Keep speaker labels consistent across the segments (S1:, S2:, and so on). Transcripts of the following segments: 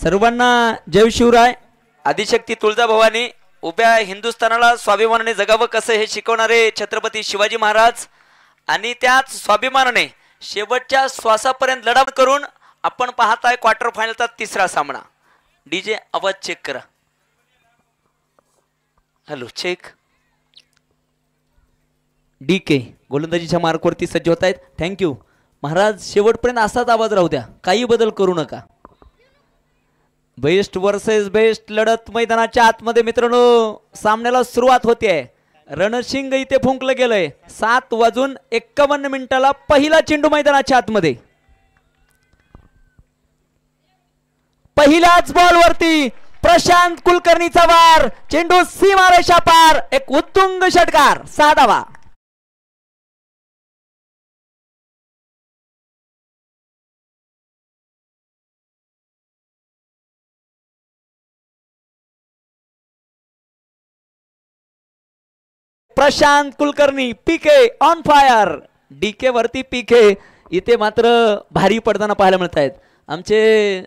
S1: सर्वांना जय शिवराय. आदिशक्ती तुळजाभवानी उभ्या हिंदुस्थानाला स्वाभिमानाने जगावं कसं हे शिकवणारे छत्रपती शिवाजी महाराज आणि त्याच स्वाभिमानाने शेवटच्या श्वासापर्यंत लढा करून आपण पाहताय क्वार्टर फायनलचा तिसरा सामना. डीजे आवाज चेक करा. Hello check. डीके गोलंदाजीच्या मार्कवरती सज्ज होत आहेत. थँक्यू महाराज. शेवटपर्यंत असाच आवाज राहू द्या, काही बदल करू नका. बेस्ट वर्सेस बेस्ट लढत मैदानाच्या आतमध्ये मित्रांनो सामन्याला सुरुवात होते. रणशिंग इथे फुंकलं गेलंय. 7:51 पहिला चेंडू मैदानाच्या आतमध्ये. पहिल्याच बॉलवरती प्रशांत कुलकर्णीचा वार. चेंडू सीमारेषा पार. एक उत्तुंग षटकार. 6 धावा. प्रशांत कुलकर्णी पीके ऑन फायर. डीके वरती पीके. इथे मात्र भारी पडताना पाहायला मिळत आहेत. आमचे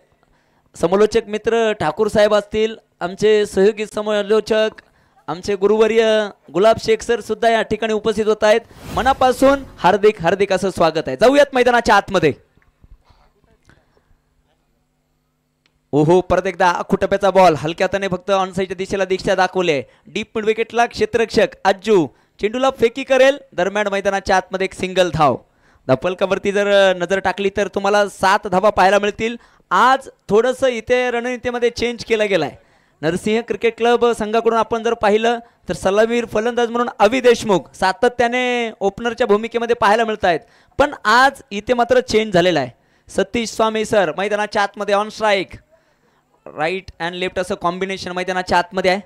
S1: समालोचक मित्र ठाकूर साहेब असतील, आमचे सहयोगी समालोचक आमचे गुरुवर्य गुलाब शेख सर सुद्धा या ठिकाणी उपस्थित होत आहेत. मनापासून हार्दिक हार्दिक असं स्वागत आहे. जाऊयात मैदानाच्या आतमध्ये. ओहो परत एकदा खुटप्याचा बॉल. हलक्या हाताने फक्त ऑनसाईडच्या दिशेला दिशा दाखवले. डीप मिड विकेटला क्षेत्ररक्षक अज्जू चेंडूला फेकी करेल. दरम्यान मैदानाच्या आतमध्ये एक सिंगल धाव. धपलकावरती जर नजर टाकली तर तुम्हाला 7 धावा पाहायला मिळतील. आज थोडंसं इथे रणनीतीमध्ये चेंज केला गेलाय. नरसिंह क्रिकेट क्लब संघाकडून आपण जर पाहिलं तर सलामीर फलंदाज म्हणून अवि देशमुख सातत्याने ओपनरच्या भूमिकेमध्ये पाहायला मिळत आहेत. पण आज इथे मात्र चेंज झालेला आहे. सतीश स्वामी सर मैदानाच्या आतमध्ये on strike. Right and left असं कॉम्बिनेशन मैदानाच्या आतमध्ये आहे.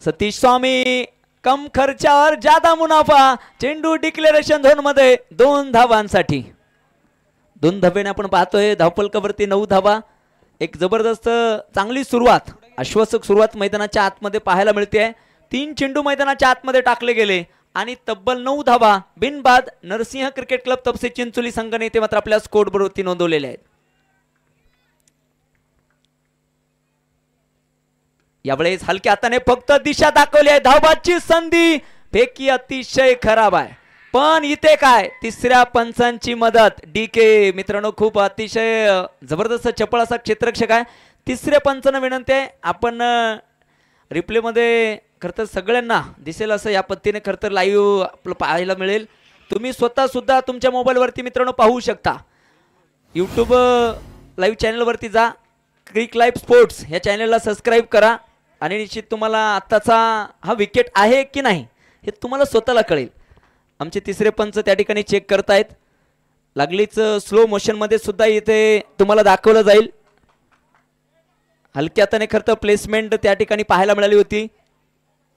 S1: सतीश स्वामी कम खर्चावर जादा मुनाफा. चेंडू डिक्लेरेशन झोन मध्ये 2 धावांसाठी. 2 धावेने आपण पाहतोय. धावफलकावरती 9 धावा. एक जबरदस्त चांगली सुरुवात, आश्वासक सुरुवात मैदानाच्या आतमध्ये पाहायला मिळते. 3 चेंडू मैदानाच्या आतमध्ये टाकले गेले आणि तब्बल 9 धावा बिनबाद नरसिंह क्रिकेट क्लब तपसे चिंचोली संघाने इथे मात्र आपल्या स्कोर बरोबर नोंदवलेले आहेत. यावेळेस हलक्या हाताने फक्त दिशा दाखवली आहे. धावबाची संधी. फेकी अतिशय खराब आहे. पण इथे काय तिसऱ्या पंचांची मदत. डीके मित्रांनो खूप अतिशय जबरदस्त चपळ असा क्षेत्ररक्षक आहे. तिसऱ्या पंचांना विनंती आहे आपण रिप्ले मध्ये खरं तर सगळ्यांना दिसेल असं या पद्धतीने खरं तर लाईव्ह आपलं पाहायला मिळेल. तुम्ही स्वतः सुद्धा तुमच्या मोबाईलवरती मित्रांनो पाहू शकता. यूट्यूब लाईव्ह चॅनलवरती जा. क्रिक लाईव्ह स्पोर्ट्स या चॅनलला सबस्क्राईब करा आणि निश्चित तुम्हाला आत्ताचा हा विकेट आहे की नाही हे तुम्हाला स्वतःला कळेल. आमचे तिसरे पंच त्या ठिकाणी चेक करतायत. लागलीच स्लो मोशनमध्ये सुद्धा इथे तुम्हाला दाखवलं जाईल. हलक्या हाताने खरं तर प्लेसमेंट त्या ठिकाणी पाहायला मिळाली होती.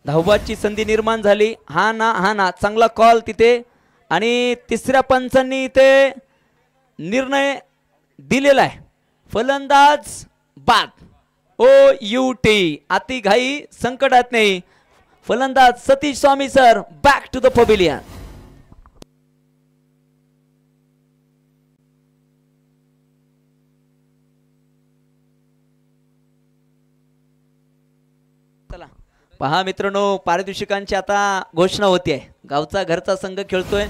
S1: धावबाची संधी निर्माण झाली. हा ना चांगला कॉल तिथे. आणि तिसऱ्या पंचांनी इथे निर्णय दिलेला आहे. फलंदाज बाद. OUT अति घाई संकटात नाही. फलंदाज Satish Swami sir back to the pavilion. चला पहा मित्रांनो पारितोषिकांची आता घोषणा होती आहे. गावचा घरचा संघ खेळतोय.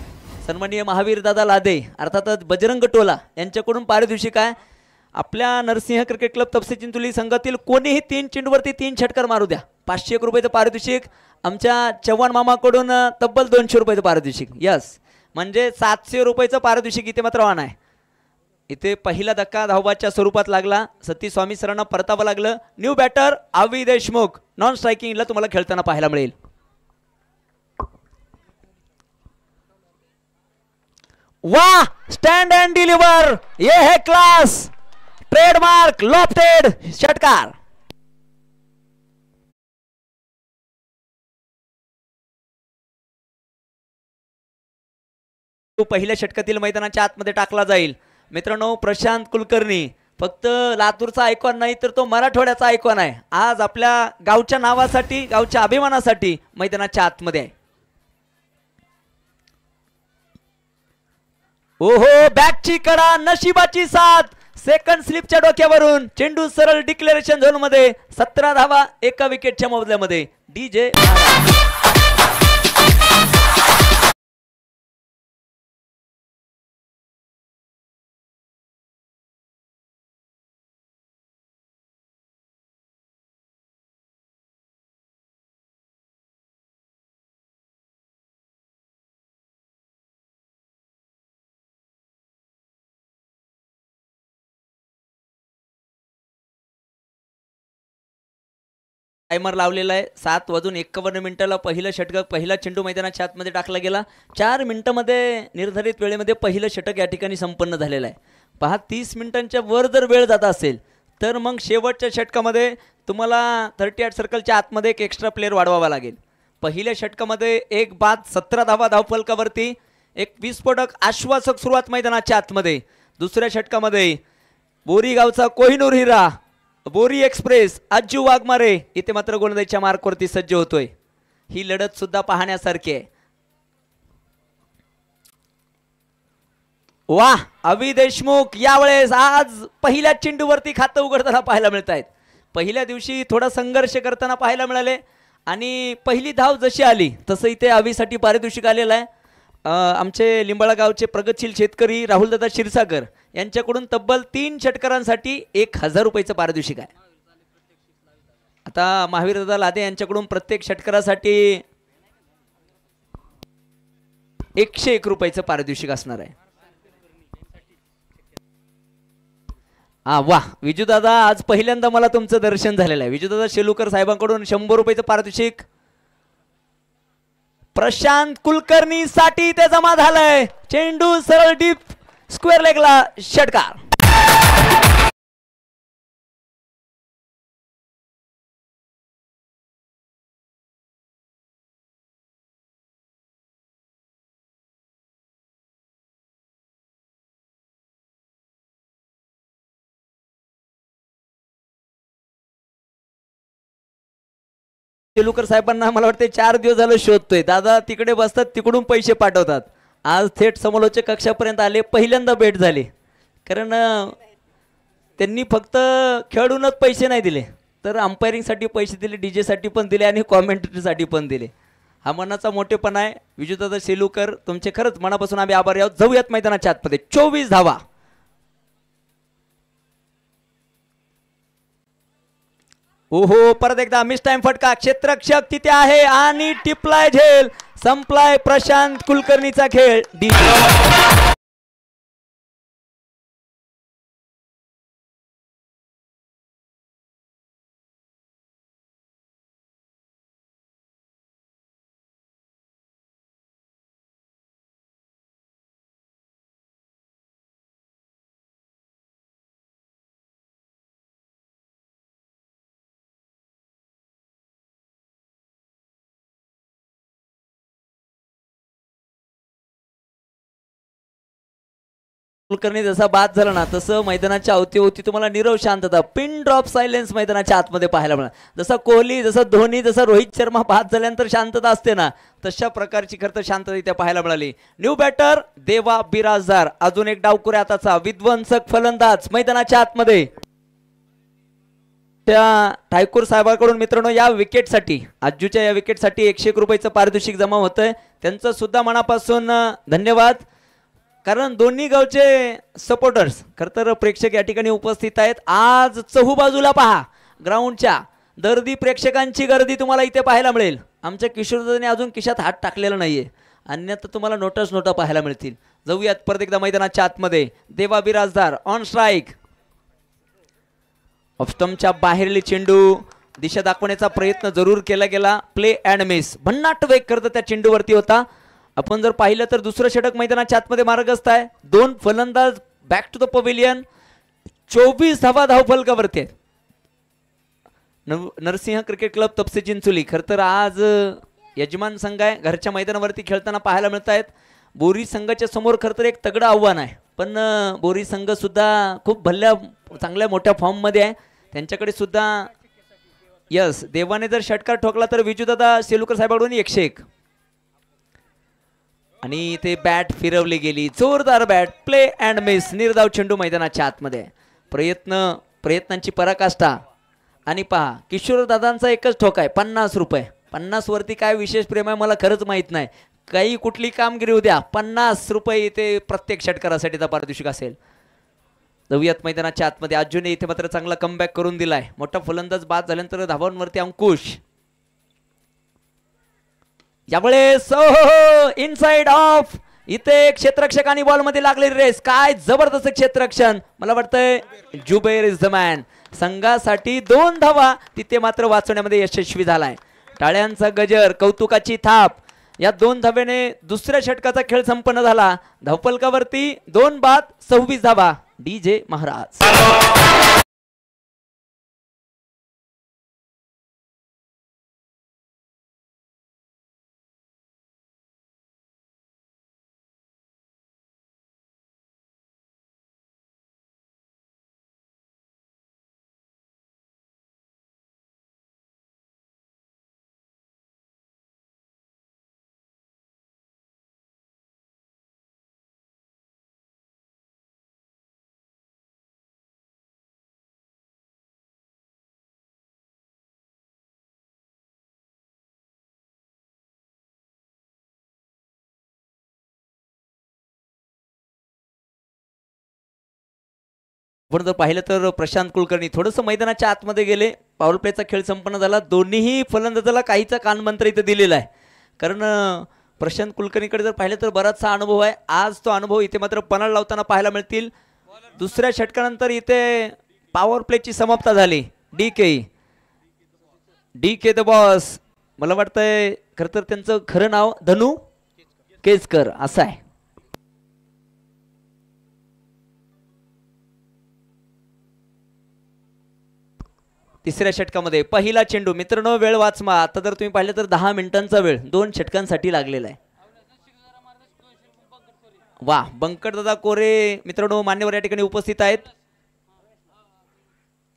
S1: सन्माननीय महावीर दादा लादे अर्थातच बजरंग टोला यांच्याकडून पारितोषिक आहे. आपल्या नरसिंह क्रिकेट क्लब तपसे चिंचोली संघातील कोणीही 3 चेंडूवरती 3 षटकार मारू द्या. 501 रुपयाचं पारितोषिक. आमच्या चव्हाण मामाकडून तब्बल 200 रुपयाचं पारितोषिक. यस म्हणजे 700 रुपयाचं पारितोषिक इथे मात्र ऑन आहे. इथे पहिला धक्का धावबाच्या स्वरूपात लागला. सतीश स्वामी सरांना परतावं लागलं. New batter Avi Deshmukh non स्ट्रायकिंगला तुम्हाला खेळताना पाहायला मिळेल. वाह स्टँड अँड डिलिव्हर. ये है क्लास. ट्रेडमार्क लॉफ्टेड षटकार. पहिल्या षटकातील मैदानाच्या आतमध्ये टाकला जाईल. मित्रांनो प्रशांत कुलकर्णी फक्त लातूरचा आयकॉन नाही तर तो मराठवाड्याचा आयकॉन आहे. आज आपल्या गावच्या नावासाठी गावच्या अभिमानासाठी मैदानाच्या आतमध्ये आहे. ओहो बॅटची कडा नशिबाची साथ. सेकंड स्लिपच्या डोक्यावरून चेंडू सरळ डिक्लेरेशन झोन मध्ये 17 धावा एका विकेटच्या मोबदल्यामध्ये डीजे टायमर लावलेला आहे. 7:51 पहिलं षटक पहिला चेंडू मैदानाच्या आतमध्ये टाकला गेला. 4 मिनिटांमध्ये निर्धारित वेळेमध्ये पहिलं षटक या ठिकाणी संपन्न झालेलं आहे. पहा 30 मिनिटांच्या वर जर वेळ जात असेल तर मग शेवटच्या षटकामध्ये तुम्हाला 38 सर्कलच्या आतमध्ये एक एक्स्ट्रा प्लेअर वाढवावा लागेल. पहिल्या षटकामध्ये एक बाद 17 धावा धावफलकावरती एक विस्फोटक आश्वासक सुरुवात मैदानाच्या आतमध्ये. दुसऱ्या षटकामध्ये बोरीगावचा कोहिनूर हिरा बोरी एक्सप्रेस अज्जू वाघमारे इथे मात्र गोलंदाजीच्या मार्कवरती सज्ज होतोय. ही लढत सुद्धा पाहण्यासारखी आहे. वाह अभि देशमुख यावेळेस आज पहिल्या चेंडूवरती खातं उघडताना पाहायला मिळत आहेत. पहिल्या दिवशी थोडा संघर्ष करताना पाहायला मिळाले आणि पहिली धाव जशी आली तसं इथे अभिसाठी पारितोषिक आलेलं आहे. आमचे लिंबाळा गावचे प्रगतशील शेतकरी राहुलदादा क्षीरसागर यांच्याकडून तब्बल 3 षटकारांसाठी 1000 रुपयाचं पारितोषिक आहे. आता महावीरदादा लादे यांच्याकडून प्रत्येक षटकारासाठी 101 रुपयाचं पारितोषिक असणार आहे. वाह विजूदादा आज पहिल्यांदा मला तुमचं दर्शन झालेलं आहे. विजूदादा शेलुकर साहेबांकडून 100 रुपयाचं पारितोषिक प्रशांत कुलकर्णी साठी ते जमा झालंय. चेंडू सरळ डीप स्क्वेअर लेगला षटकार. शेलुकर साहेबांना मला वाटते 4 दिवस झालं शोधतोय. दादा तिकडे बसतात तिकडून पैसे पाठवतात. आज थेट समोलोचक कक्षापर्यंत आले. पहिल्यांदा भेट झाली. कारण त्यांनी फक्त खेळूनच पैसे नाही दिले तर अंपायरिंगसाठी पैसे दिले, डीजे साठी पण दिले आणि कॉमेंट्रीसाठी पण दिले. हा मनाचा मोठेपणा आहे. विजूदादा शेलुकर तुमचे खरंच मनापासून आम्ही आभारी आहोत. जाऊयात मैदानाच्या आतमध्ये. 24 धावा. ओहो परत एकदा मिस टाइम फटका. क्षेत्ररक्षक तिथे आहे आणि टिपलाय झेल. संपलाय प्रशांत कुलकर्णीचा खेळ. कुलकर्णी जसा बाद झाला ना तसं मैदानाच्या अवतीभोवती तुम्हाला नीरव शांतता, पिन ड्रॉप सायलेन्स मैदानाच्या आतमध्ये पाहायला मिळाला. जसा कोहली, जसा धोनी, जसा रोहित शर्मा बाद झाल्यानंतर शांतता असते ना तशा प्रकारची खरं शांतता इथे पाहायला मिळाली. न्यू बॅटर देवा बिराजदार. अजून एक डावकुरे आताचा विध्वंसक फलंदाज मैदानाच्या आतमध्ये. त्या ठाकूर साहेबांकडून मित्रांनो या विकेटसाठी आजूच्या या विकेटसाठी 101 रुपयाचं पारितोषिक जमा होतंय. त्यांचं सुद्धा मनापासून धन्यवाद. कारण दोन्ही गावचे सपोर्टर्स खरं तर प्रेक्षक या ठिकाणी उपस्थित आहेत. आज चहूबाजूला पहा ग्राउंडच्या दर्दी प्रेक्षकांची गर्दी तुम्हाला इथे पाहायला मिळेल. आमच्या किशोरदादांनी अजून खिशात हात टाकलेला नाहीये, अन्यथा तुम्हाला नोटच नोटा पाहायला मिळतील. जाऊयात परत एकदा मैदानाच्या आतमध्ये. देवा बिराजदार ऑन स्ट्राईक. ऑफस्टमच्या बाहेरील चेंडू दिशा दाखवण्याचा प्रयत्न जरूर केला गेला. Play and miss. भन्नाट वेग करत त्या चेंडूवरती होता. आपण जर पाहिलं तर दुसरं षटक मैदानाच्या आतमध्ये मार्गस्थ आहे. 2 फलंदाज बॅक टू द पवेलियन. 24 धावा धावफलकावरती आहेत. नरसिंह क्रिकेट क्लब तपसे चिंचोली खरं तर आज यजमान संघ आहे. घरच्या मैदानावरती खेळताना पाहायला मिळत आहेत. बोरी संघाच्या समोर खरं तर एक तगडं आव्हान आहे, पण बोरी संघ सुद्धा खूप भल्या चांगल्या मोठ्या फॉर्म मध्ये आहे. त्यांच्याकडे सुद्धा यस देवाने जर षटकार ठोकला तर विजूदादा शेलुकर साहेबांकडून 101 आणि ते बॅट फिरवली गेली. जोरदार बॅट. Play and miss. निर्धाव चेंडू मैदानाच्या आतमध्ये. प्रयत्नांची पराकाष्ठा. आणि पहा किशोर दादांचा एकच ठोक आहे 50 रुपये. 50 वरती काय विशेष प्रेम आहे मला खरंच माहित नाही. काही कुठली कामगिरी उद्या 50 रुपये इथे प्रत्येक षटकारासाठी पारितोषिक असेल. जाऊयात मैदानाच्या आतमध्ये. अर्जुनने इथे मात्र चांगला कमबॅक करून दिलाय. मोठा फलंदाज बाद झाल्यानंतर धावांवरती अंकुश. यावेळेस इनसाइड ऑफ. इथे क्षेत्ररक्षक आणि बॉल मध्ये लागलेली रेस. काय जबरदस्त क्षेत्ररक्षण. मला वाटतंय जुबैर इज द मॅन. संघासाठी 2 धावा तिथे मात्र वाचवण्यामध्ये यशस्वी झालाय. टाळ्यांचा गजर, कौतुकाची थाप. या 2 धावेने दुसऱ्या षटकाचा खेळ संपन्न झाला. धावफलकावरती 2 बाद 26 धावा. डीजे महाराज. आपण जर पाहिलं तर प्रशांत कुलकर्णी थोडंसं मैदानाच्या आतमध्ये गेले. पॉवर प्लेचा खेळ संपन्न झाला. दोन्हीही फलंदाजाला काहीचा कानमंत्र इथं दिलेला आहे. कारण प्रशांत कुलकर्णीकडे जर पाहिलं तर बराचसा अनुभव आहे. आज तो अनुभव इथे मात्र पणाला लावताना पाहायला मिळतील. दुसऱ्या षटकानंतर इथे पॉवर प्लेची समाप्ती झाली. D K the boss. मला वाटतंय खरं तर त्यांचं खरं नाव धनु केसकर असं आहे. तिसऱ्या षटकामध्ये पहिला चेंडू. मित्रांनो वेळ वाचमा. आता जर तुम्ही पाहिलं तर 10 मिनिटांचा वेळ 2 षटकांसाठी लागलेला आहे. वा बंकट दादा कोरे मित्रांनो मान्यवर या ठिकाणी उपस्थित आहेत.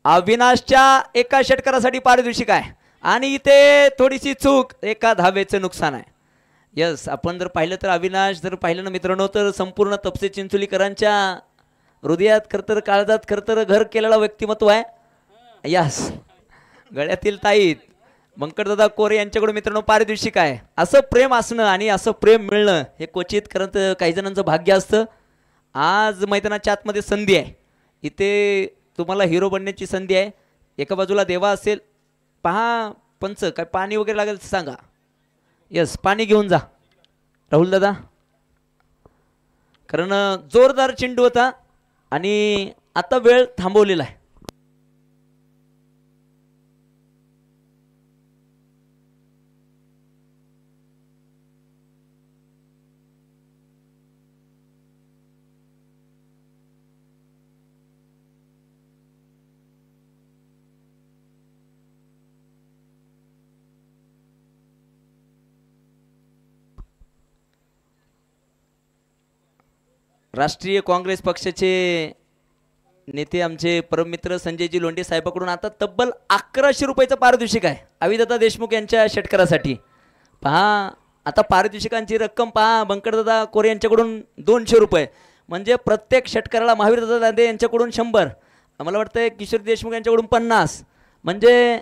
S1: अविनाशच्या एका षटकारासाठी पारितोषिक आहे. आणि इथे थोडीशी चूक, एका धावेचं नुकसान आहे. यस आपण जर पाहिलं तर अविनाश जर पाहिलं ना मित्रांनो तर संपूर्ण तपसे चिंचोलीकरांच्या हृदयात खरतर काळजात खरतर घर केलेला व्यक्तिमत्व आहे. यस गळ्यातील ताईत बंकटदादा कोरे यांच्याकडून मित्रांनो पारितोषिक आहे. असं प्रेम असणं आणि असं प्रेम मिळणं हे क्वचित खरंच काही जणांचं भाग्य असतं. आज मैदानाच्या आतमध्ये संधी आहे. इथे तुम्हाला हिरो बनण्याची संधी आहे. एका बाजूला देवा असेल. पहा पंच काय पाणी वगैरे लागेल सांगा. यस पाणी घेऊन जा राहुल दादा. कारण जोरदार चेंडू होता आणि आता वेळ थांबवलेला आहे. राष्ट्रीय काँग्रेस पक्षाचे नेते आमचे परममित्र संजयजी लोंढे साहेबांकडून आता तब्बल 1100 रुपयाचं पारितोषिक आहे अविदत्ता देशमुख यांच्या षटकारासाठी. पहा आता पारितोषिकांची रक्कम पहा. बंकटदादा कोरे यांच्याकडून 200 रुपये म्हणजे प्रत्येक षटकाराला महावीरदादा दांडे यांच्याकडून 100. मला वाटतं किशोर देशमुख यांच्याकडून 50 म्हणजे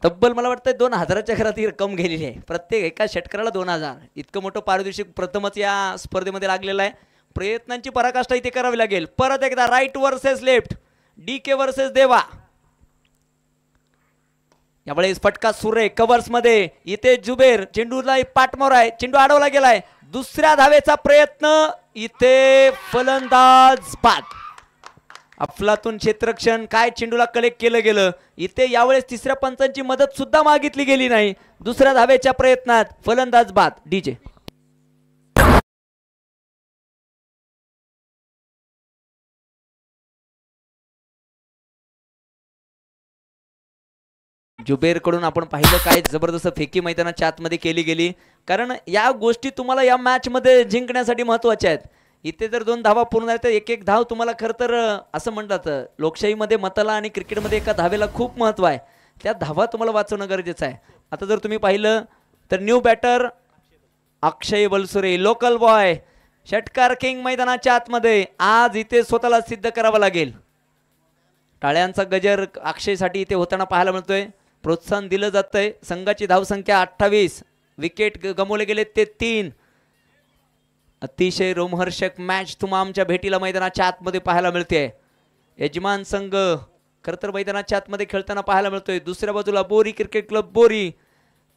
S1: तब्बल मला वाटतं 2000च्या घरात ही रक्कम गेलेली आहे. प्रत्येक एका षटकाराला 2000 इतकं मोठं पारितोषिक प्रथमच या स्पर्धेमध्ये लागलेलं आहे. प्रयत्नांची पराकाष्ठा इथे करावी लागेल. परत एकदा right versus left. DK versus Deva. यावेळेस फटका सुरे कव्हर्स मध्ये. इथे जुबेर चेंडूला पाठमोर आहे. चेंडू अडवला गेलाय. दुसऱ्या धावेचा प्रयत्न. इथे फलंदाज बाद. अफलातून क्षेत्ररक्षण. काय चेंडूला कलेक्ट केलं गेलं. इथे यावेळेस तिसऱ्या पंचांची मदत सुद्धा मागितली गेली नाही. दुसऱ्या धावेच्या प्रयत्नात फलंदाज बाद. डीजे जुबेर कडून आपण पाहिलं काय जबरदस्त फेकी मैदानाच्या आतमध्ये केली गेली. कारण या गोष्टी तुम्हाला या मॅच मध्ये जिंकण्यासाठी महत्त्वाच्या आहेत. इथे जर 2 धावा पूर्ण झाल्या तर एक एक धाव तुम्हाला खरं तर असं म्हणतात लोकशाहीमध्ये मताला आणि क्रिकेटमध्ये एका धावेला खूप महत्त्व आहे. त्या धावा तुम्हाला वाचवणं गरजेचं आहे. आता जर तुम्ही पाहिलं तर न्यू बॅटर अक्षय बलसुरे लोकल बॉय षटकार किंग मैदानाच्या आतमध्ये आज इथे स्वतःला सिद्ध करावं लागेल. टाळ्यांचा गजर अक्षयसाठी इथे होताना पाहायला मिळतोय. प्रोत्साहन दिलं जातंय. संघाची धावसंख्या 28, विकेट गमावले गेले ते 3. अतिशय रोमहर्षक मॅच तुम्हा आमच्या भेटीला मैदानाच्या आतमध्ये पाहायला मिळते. यजमान संघ खरं तर मैदानाच्या आतमध्ये खेळताना पाहायला मिळतोय. दुसऱ्या बाजूला बोरी क्रिकेट क्लब बोरी.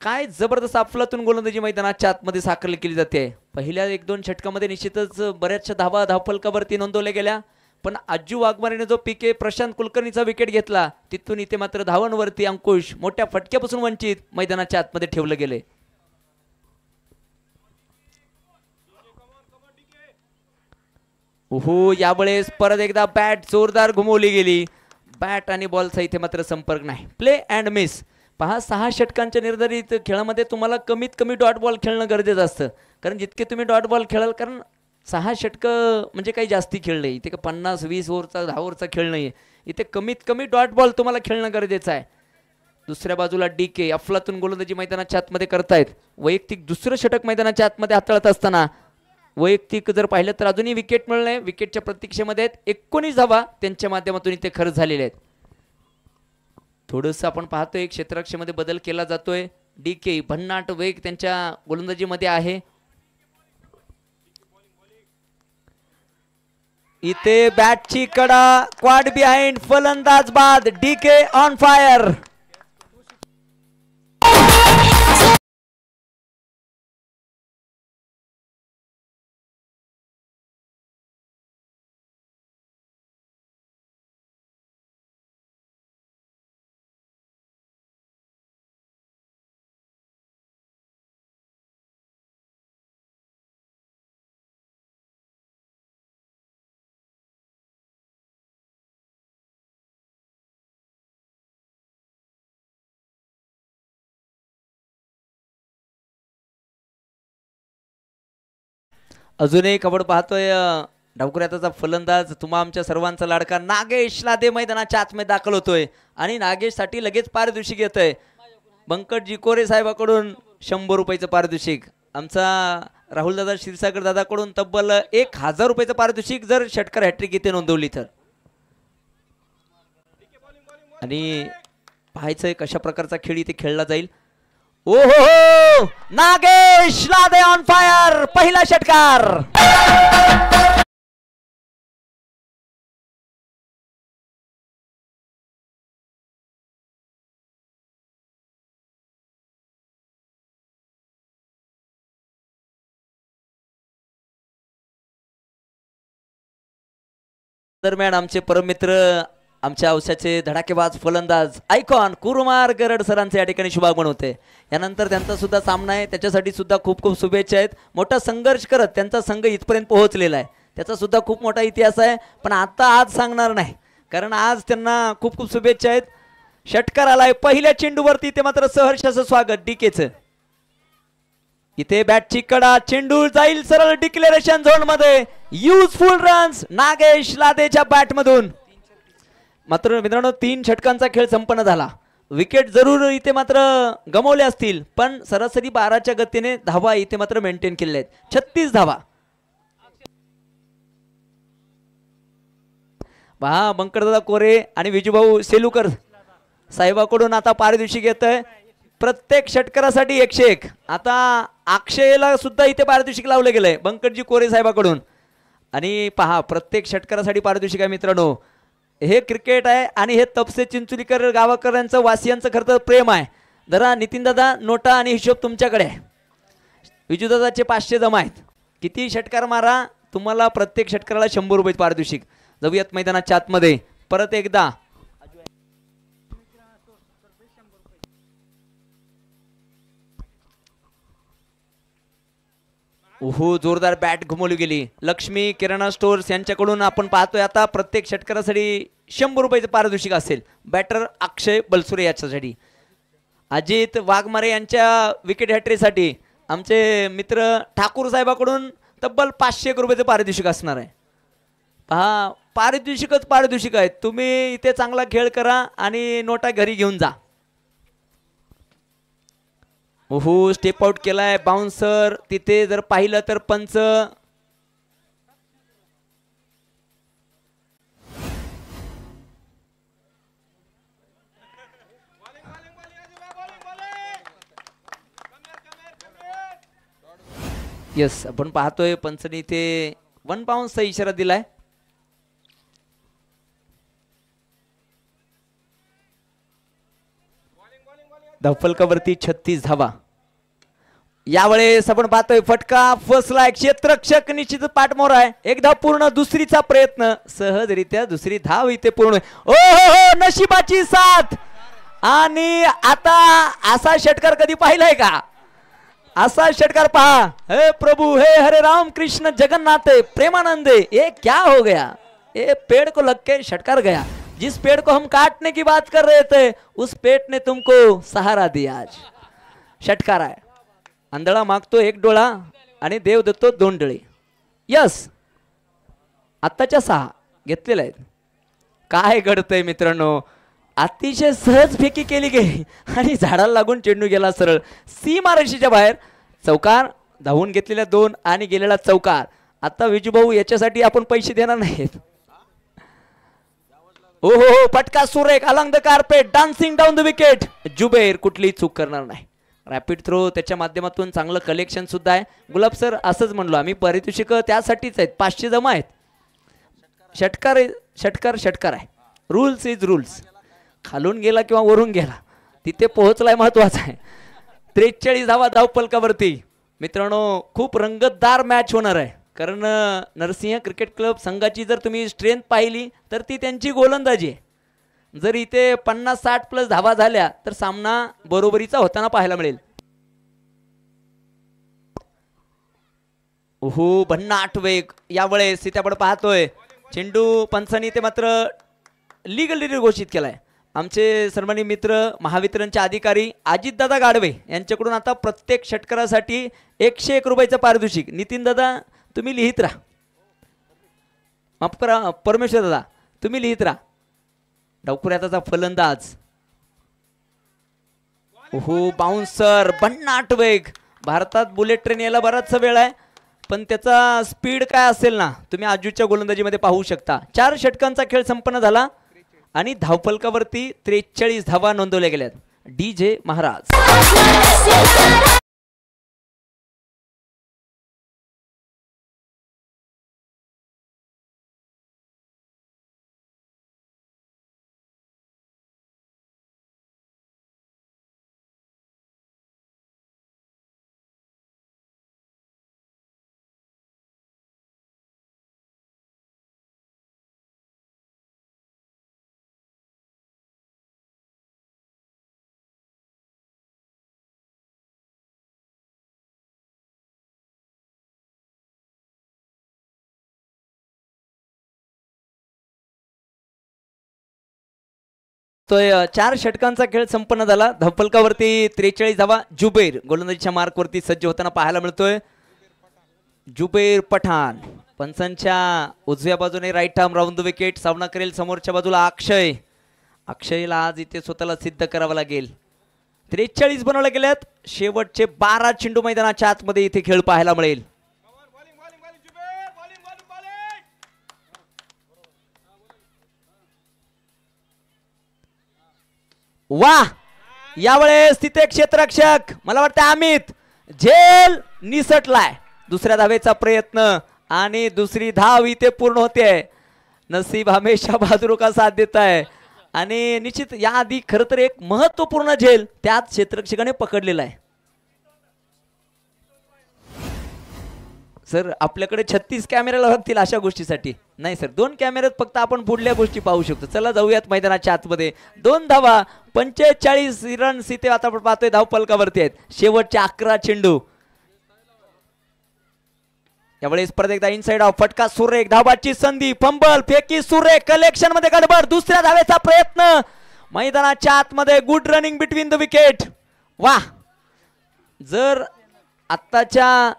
S1: काय जबरदस्त अफलातून गोलंदाजी मैदानाच्या आतमध्ये साकारली केली जाते. पहिल्या 1-2 षटकामध्ये निश्चितच बऱ्याचशा धावा धावफलकावरती नोंदवल्या गेल्या, पण अज्जू वाघमारेने जो पीके प्रशांत कुलकर्णीचा विकेट घेतला तिथून इथे मात्र धावांवरती अंकुश मोठ्या फटक्यापासून वंचित मैदानाच्या आतमध्ये ठेवलं गेले. ओहो, यावेळेस परत एकदा बॅट जोरदार घुमवली गेली. बॅट आणि बॉलचा इथे मात्र संपर्क नाही. Play and miss. पहा, 6 षटकांच्या निर्धारित खेळामध्ये तुम्हाला कमीत कमी डॉट बॉल खेळणं गरजेचं असतं, कारण जितके तुम्ही डॉट बॉल खेळाल, कारण 6 षटकं म्हणजे काही जास्ती खेळ नाही. इथे 50-20 ओव्हरचा 10 ओव्हरचा खेळ नाही. इथे कमीत कमी डॉट बॉल तुम्हाला खेळणं गरजेचं आहे. दुसऱ्या बाजूला डीके अफलातून गोलंदाजी मैदानाच्या आतमध्ये करतायत. वैयक्तिक दुसरं षटक मैदानाच्या आतमध्ये हाताळत असताना वैयक्तिक जर पाहिलं तर अजूनही विकेट मिळणे, विकेटच्या प्रतीक्षेमध्ये 19 धावा त्यांच्या माध्यमातून इथे खर्च झालेले आहेत. थोडंसं आपण पाहतोय क्षेत्ररक्षेमध्ये बदल केला जातोय. डीके भन्नाट वेग त्यांच्या गोलंदाजीमध्ये आहे. इथे बॅटची कडा, क्वाड बिहाइंड, फलंदाज बाद, डीके ऑन फायर. अजून एक खबर पाहतोय. डावखुऱ्याचा फलंदाज तुम्हा आमच्या सर्वांचा लाडका नागेश लादे मैदानाच्या आतमध्ये दाखल होतोय आणि नागेशसाठी लगेच पारितोषिक येतंय. बंकटजी कोरे साहेबाकडून 100 रुपयाचं पारितोषिक. आमचा राहुलदादा क्षीरसागर दादाकडून तब्बल 1000 रुपयाचं पारितोषिक जर षटकार हॅट्रिक इथे नोंदवली तर. आणि पाहायचंय कशा प्रकारचा खेळ इथे खेळला जाईल. ओहो, नागेश लादे ऑन फायर, पहिला षटकार. दरम्यान आमचे परममित्र, आमच्या औषधाचे धडाकेबाज फलंदाज आयकॉन कुरुमार गरड सरांचे या ठिकाणी शुभागमन होते. यानंतर त्यांचा सुद्धा सामना आहे, त्याच्यासाठी सुद्धा खूप खूप शुभेच्छा आहेत. मोठा संघर्ष करत त्यांचा संघ इथपर्यंत पोहोचलेला आहे, त्याचा सुद्धा खूप मोठा इतिहास आहे. पण आता आज सांगणार नाही, कारण आज त्यांना खूप खूप शुभेच्छा आहेत. षटकार आलाय पहिल्या चेंडूवरती, इथे मात्र सहर्षाचं स्वागत डीकेचं. इथे बॅटची कडा, चेंडू जाईल सरळ डिक्लेरेशन झोन मध्ये. युजफुल रन्स नागेश लादेच्या बॅट मधून. मात्र मित्रांनो 3 षटकांचा खेळ संपन्न झाला. विकेट जरूर इथे मात्र गमावले असतील, पण सरासरी 12च्या गतीने धावा इथे मात्र मेंटेन केल्या आहेत. 36 धावा. पहा, बंकटदादा कोरे आणि विजूभाऊ सेलुकर साहेबाकडून आता पारितोषिक येतंय. प्रत्येक षटकारासाठी 101. आता अक्षयला सुद्धा इथे पारितोषिक लावलं गेलंय बंकटजी कोरे साहेबाकडून. आणि पहा, प्रत्येक षटकारासाठी पारितोषिक आहे मित्रांनो. हे क्रिकेट आहे आणि हे तपसे चिंचोलीकर गावाकरांचं वासियांचं खरं तर प्रेम आहे. जरा नितीनदादा नोटा आणि हिशोब तुमच्याकडे आहे. विजूदादाचे 500 जमा आहेत. किती षटकार मारा, तुम्हाला प्रत्येक षटकाराला 100 रुपये पारितोषिक. जाऊयात मैदानाच्या आतमध्ये परत एकदा. ओहो, जोरदार बॅट घुमवली गेली. लक्ष्मी किराणा स्टोर्स यांच्याकडून आपण पाहतोय आता प्रत्येक षटकारासाठी 100 रुपयाचं पारितोषिक असेल. बॅटर अक्षय बलसुरे याच्यासाठी. अजित वाघमारे यांच्या विकेट हॅट्रीसाठी आमचे मित्र ठाकूर साहेबाकडून तब्बल 500 रुपयाचं पारितोषिक असणार आहे. पहा, पारितोषिकच पारितोषिक आहेत. तुम्ही इथे चांगला खेळ करा आणि नोटा घरी घेऊन जा. ओहो, स्टेप आउट केलाय बाउन्सर. तिथे जर पाहिलं तर पंच यस आपण पाहतोय पंचनी इथे 1 बाउन्सचा इशारा दिलाय. धावफलकावरती 36 धावा. यावेळेस आपण पाहतोय फटका फसलाय. क्षेत्ररक्षक निश्चित पाठमोर आहे. एक धाव पूर्ण. दुसरीचा प्रयत्न सहजरित्या दुसरी धाव इथे पूर्ण. ओ हो नशिबाची साथ. आणि आता असा षटकार कधी पाहिलाय का? असा षटकार पहा. हे प्रभु हे हरे राम कृष्ण जगन्नाथ प्रेमानंदे ये क्या हो गया? ये पेड़ को लग के षटकार गया. जिस पेड़ को हम काटने की बात कर रहे थे उस पेड़ ने तुमको सहारा दिया. आज षटकार आहे. आंधळा मागतो एक डोळा आणि देव देतो 2 डोळे. यस आत्ताच्या 6 घेतलेल्या आहेत. काय घडतंय मित्रांनो? अतिशय सहज फेकी केली गेली आणि झाडाला लागून चेंडू गेला सरळ सीमारेषेच्या बाहेर. चौकार धावून घेतलेल्या 2 आणि गेलेला चौकार. आता विजूभाऊ याच्यासाठी आपण पैसे देणार नाहीत. ओ हो फटका सुरेख along the carpet dancing down the wicket. Zuber कुठलीही चूक करणार नाही. रॅपिड थ्रो त्याच्या माध्यमातून चांगलं कलेक्शन सुद्धा आहे. गुलाब सर असंच म्हणलो आम्ही पारितोषिक त्यासाठीच आहेत. 500 जमा आहेत. षटकार षटकार षटकार आहे. Rules is rules. खालून गेला किंवा वरून गेला तिथे पोहोचलाय महत्वाचा आहे. 43 धावा धावफलकावरती. मित्रांनो खूप रंगतदार मॅच होणार आहे. कारण नरसिंह क्रिकेट क्लब संघाची जर तुम्ही स्ट्रेंथ पाहिली तर ती त्यांची गोलंदाजी आहे. जर इथे 50-60 प्लस धावा झाल्या तर सामना बरोबरीचा होताना पाहायला मिळेल. ओहो भन्नाट वेग. यावेळेस इथे आपण पाहतोय चेंडू पंचांनी ते मात्र लीगल घोषित केलाय. आमचे सन्माननीय मित्र महावितरणचे अधिकारी अजितदादा गाडवे यांच्याकडून आता प्रत्येक षटकारासाठी 101 रुपयाचं पारितोषिक. नितीन दादा तुम्ही लिहित राहा. माफ करा परमेश्वर दादा तुम्ही लिहित राहा. डावखुऱ्याचा फलंदाज. ओहो बाउन्सर भन्नाट वेग. भारतात बुलेट ट्रेन यायला बराचसा वेळ आहे पण त्याचा स्पीड काय असेल ना तुम्ही आजूच्या गोलंदाजीमध्ये पाहू शकता. 4 षटकांचा खेळ संपन्न झाला आणि धावफलकावरती 43 धावा नोंदवल्या गेल्यात. DJ महाराज. तो 4 षटकांचा खेळ संपन्न झाला. धावफलकावरती 43 धावा. जुबेर गोलंदाजीच्या मार्कवरती सज्ज होताना पाहायला मिळतोय. जुबेर पठाण पंचांच्या उजव्या बाजूने right arm round the wicket. सामना करेल समोरच्या बाजूला अक्षय. अक्षयला आज इथे स्वतःला सिद्ध करावं लागेल. 43 बनवले गेलेत. शेवटचे 12 चेंडू मैदानाच्या आतमध्ये इथे खेळ पाहायला मिळेल. वाह यावेळेस तिथे क्षेत्ररक्षक मला वाटतं अमित झेल निसटलाय. दुसऱ्या धावेचा प्रयत्न आणि दुसरी धाव इथे पूर्ण होते. नसीब हमेशा बहादुर का साथ देता है. आणि निश्चित याआधी खरं तर एक महत्वपूर्ण झेल त्याच क्षेत्ररक्षकाने पकडलेला आहे. सर आपल्याकडे 36 कॅमेरा लागतील अशा गोष्टीसाठी. नाही सर 2 कॅमेऱ्यात फक्त आपण पुढल्या गोष्टी पाहू शकतो. चला जाऊयात मैदानाच्या आतमध्ये. 2 धावा 45 रन्स इथे आता आपण पाहतोय धावफलकावरती आहेत. शेवटचे 11 चेंडू. यावेळेस परत एकदा इनसाइड ऑफ फटका सुरेख. धावाची संधी फंबल फेकी सुरेख. कलेक्शन मध्ये गडबड. दुसऱ्या धावेचा प्रयत्न मैदानाच्या आतमध्ये. Good running between the wicket. वाह जर आत्ताच्या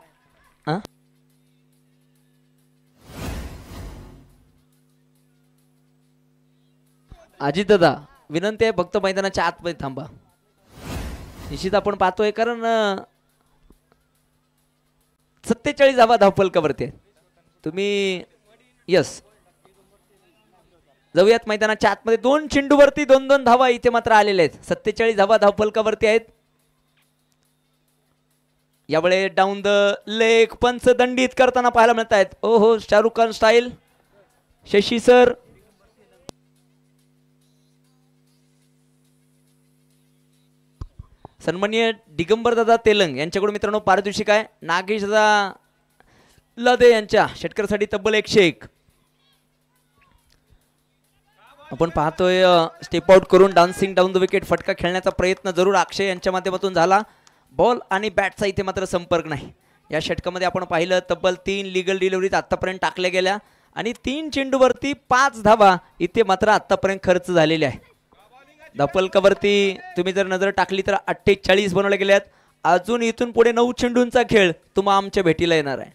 S1: अजित दादा विनंती आहे फक्त मैदानाच्या आतमध्ये थांबा. निश्चित आपण पाहतोय कारण 47 धावा धावफलकावरती तुम्ही. यस जाऊयात मैदानाच्या आतमध्ये. 2 चेंडूवरती 2-2 धावा इथे मात्र आलेल्या आहेत. 47 धावा धावफलकावरती आहेत. यावेळे डाऊन द लेग पंच दंडित करताना पाहायला मिळत आहेत. ओहो शाहरुख खान स्टाईल. शशी सर सन्माननीय दिगंबर दादा तेलंग यांच्याकडून मित्रांनो पारितोषिक आहे. नागेश दादा लदे यांच्या षटकरसाठी तब्बल 101. आपण पाहतोय स्टेप आउट करून डान्सिंग डाऊन द विकेट फटका खेळण्याचा प्रयत्न जरूर अक्षय यांच्या माध्यमातून झाला. बॉल आणि बॅटचा इथे मात्र संपर्क नाही. या षटकामध्ये आपण पाहिलं तब्बल 3 लिगल डिलिव्हरीज आतापर्यंत टाकल्या गेल्या आणि 3 चेंडूवरती 5 धावा इथे मात्र आतापर्यंत खर्च झालेले आहे. धपलकावरती तुम्ही जर नजर टाकली तर 48 बनवले गेल्यात. अजून इथून पुढे 9 चेंडूंचा खेळ तुम्हा आमच्या भेटीला येणार आहे.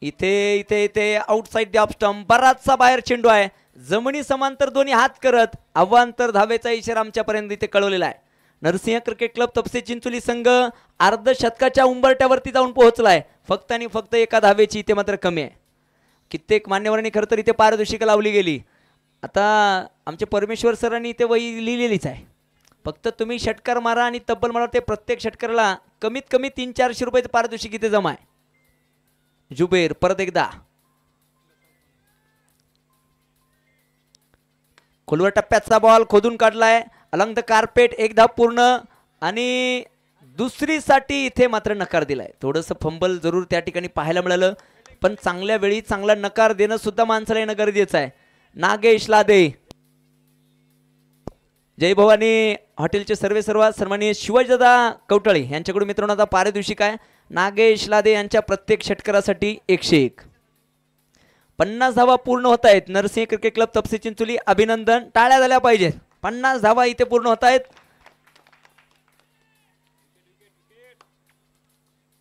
S1: इथे इथे इथे आउटसाइड द ऑफ स्टंप बराचसा बाहेर चेंडू आहे. जमिनी समांतर दोन्ही हात करत अवांतर धावेचा इशारा आमच्यापर्यंत इथे कळवलेला आहे. नरसिंह क्रिकेट क्लब तपसे चिंचोली संघ अर्धशतकाच्या उंबरट्यावरती जाऊन पोहोचलाय. फक्त आणि फक्त एका धावेची इथे मात्र कमी आहे. कित्येक मान्यवरांनी खरं तर इथे पारितोषिक लावली गेली. आता आमचे परमेश्वर सरांनी इथे वही लिहिलेलीच आहे. फक्त तुम्ही षटकार मारा आणि तब्बल मारा. ते प्रत्येक षटकाराला कमीत कमी 300-400 रुपयाचं पारितोषिक इथे जमा आहे. जुबेर परत एकदा खोलवर टप्प्याचा बॉल खोदून काढलाय. अलंग द कार्पेट एक धाव पूर्ण आणि दुसरीसाठी इथे मात्र नकार दिलाय. थोडंसं फंबल जरूर त्या ठिकाणी पाहायला मिळालं पण चांगल्या वेळी चांगला नकार देणं सुद्धा माणसाला येणं गरजेचं आहे. नागेश लादे जय भवानी हॉटेलचे सर्व सन्माननीय शिवाजीदादा कवटाळे यांच्याकडून मित्रांनो आता पारितोषिक आहे. नागेश लादे यांच्या प्रत्येक षटकारासाठी 101. 50 धावा पूर्ण होत आहेत. नरसिंह क्रिकेट क्लब तपसे चिंचोली अभिनंदन. टाळ्या झाल्या पाहिजेत. 50 धावा इथे पूर्ण होत आहेत.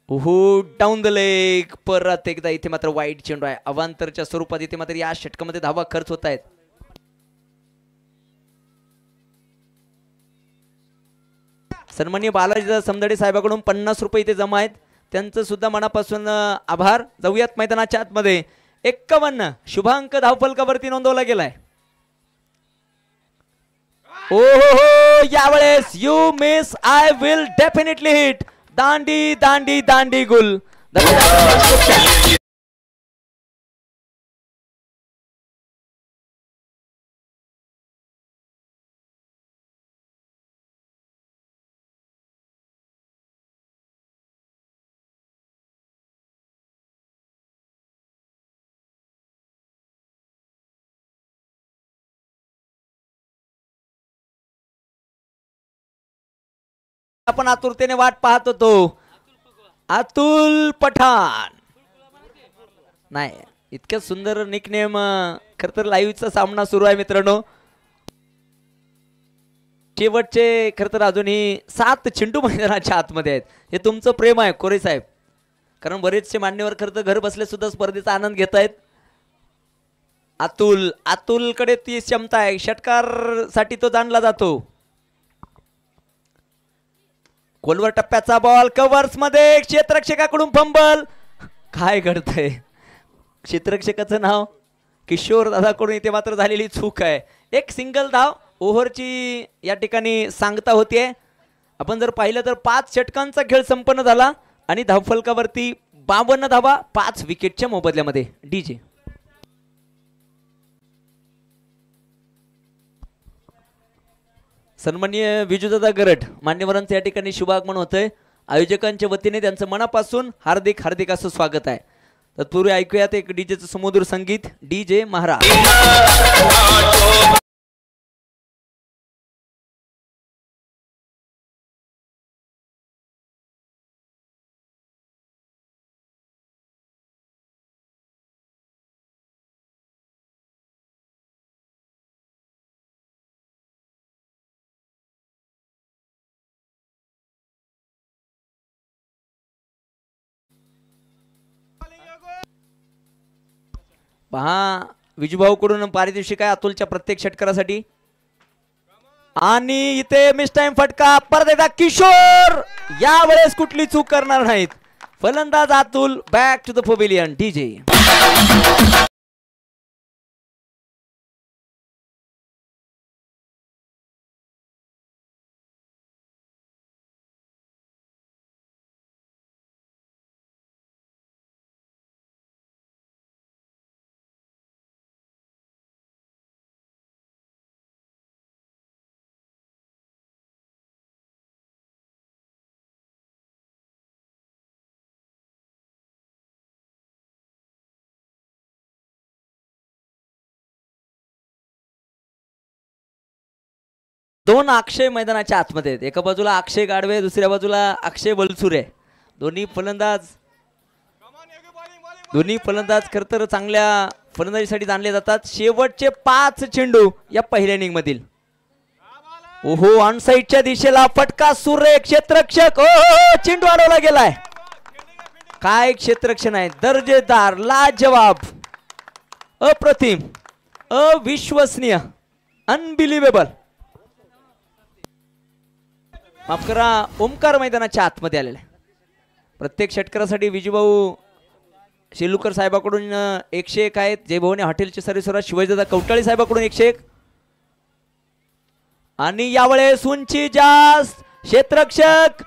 S1: ओहो डाऊन द लेग परत एकदा इथे मात्र वाईट चेंडू आहे. अवांतरच्या स्वरूपात इथे मात्र या षटकामध्ये धावा खर्च होत आहेत. सन्माननीय बालाजी समदडे साहेबांकडून 50 रुपये इथे जमा आहेत. त्यांचं सुद्धा मनापासून आभार. जाऊयात मैदानाच्या आतमध्ये. 51 शुभांक धावफलकावरती नोंदवला गेलाय. ओहो यावेळेस you miss I will definitely hit. दांडी दांडी दांडी गुल. आपण आतुरतेने वाट पाहत होतो. अतुल पठाण नाही इतक्या सुंदर निकनेम. खर तर लाईव्हचा सामना सुरू आहे मित्रांनो. शेवटचे खर तर अजूनही 7 चेंडू मैदानाच्या आतमध्ये आहेत. हे तुमचं प्रेम आहे कोरे साहेब. कारण बरेचसे मान्यवर खर तर घर बसले सुद्धा स्पर्धेचा आनंद घेत आहेत. अतुलकडे ती क्षमता आहे. षटकार साठी तो जाणला जातो. खोलवर टप्प्याचा बॉल कव्हर्स मध्ये क्षेत्ररक्षकाकडून फंबल. काय घडतंय. क्षेत्ररक्षकाचं नाव किशोर दादाकडून इथे मात्र झालेली चूक आहे. एक सिंगल धाव ओव्हरची या ठिकाणी सांगता होतीये. आपण जर पाहिलं तर 5 षटकांचा खेळ संपन्न झाला आणि धावफलकावरती 52 धावा 5 विकेटच्या मोबदल्यामध्ये. डीजे सन्माननीय विजूदादा गरड मान्यवरांचं या ठिकाणी शुभागमन होतंय. आयोजकांच्या वतीने त्यांचं मनापासून हार्दिक हार्दिक असं स्वागत आहे. तत्पूर्वी ऐकूयात एक डीजेचं सुमधुर संगीत. डीजे महाराज. पहा विजूभाऊ कडून पारितोषिक आहे अतुलच्या प्रत्येक षटकारासाठी. आणि इथे मिस टाइम फटका परत एकदा किशोर. यावेळेस कुठली चूक करणार नाहीत. फलंदाज Atul. Back to the pavilion. DJ दोन अक्षय मैदानाच्या आतमध्ये आहेत. एका बाजूला अक्षय गाडवे, दुसऱ्या बाजूला अक्षय वलसुरे. दोन्ही फलंदाज खर तर चांगल्या फलंदाजीसाठी जाणले जातात. शेवटचे 5 चेंडू या पहिल्या इनिंग मधील. ओहो, ऑन साइडच्या दिशेला फटका, सुरेख क्षेत्ररक्षक. ओहो, चेंडू अडवला गेलाय. काय क्षेत्ररक्षण आहे, दर्जेदार, लाजवाब, अप्रतिम, अविश्वसनीय, अनबिलिव्हेबल. माफ करा, ओमकार मैदानाच्या आतमध्ये आलेला आहे. प्रत्येक षटकारासाठी विजूभाऊ शेलुकर साहेबाकडून 101 आहेत. जय भवानी हॉटेलचे सर्वेसर्वा शिवाजीदादा कवटाळे साहेबाकडून 101. आणि यावेळेस उंची जास्त, क्षेत्ररक्षक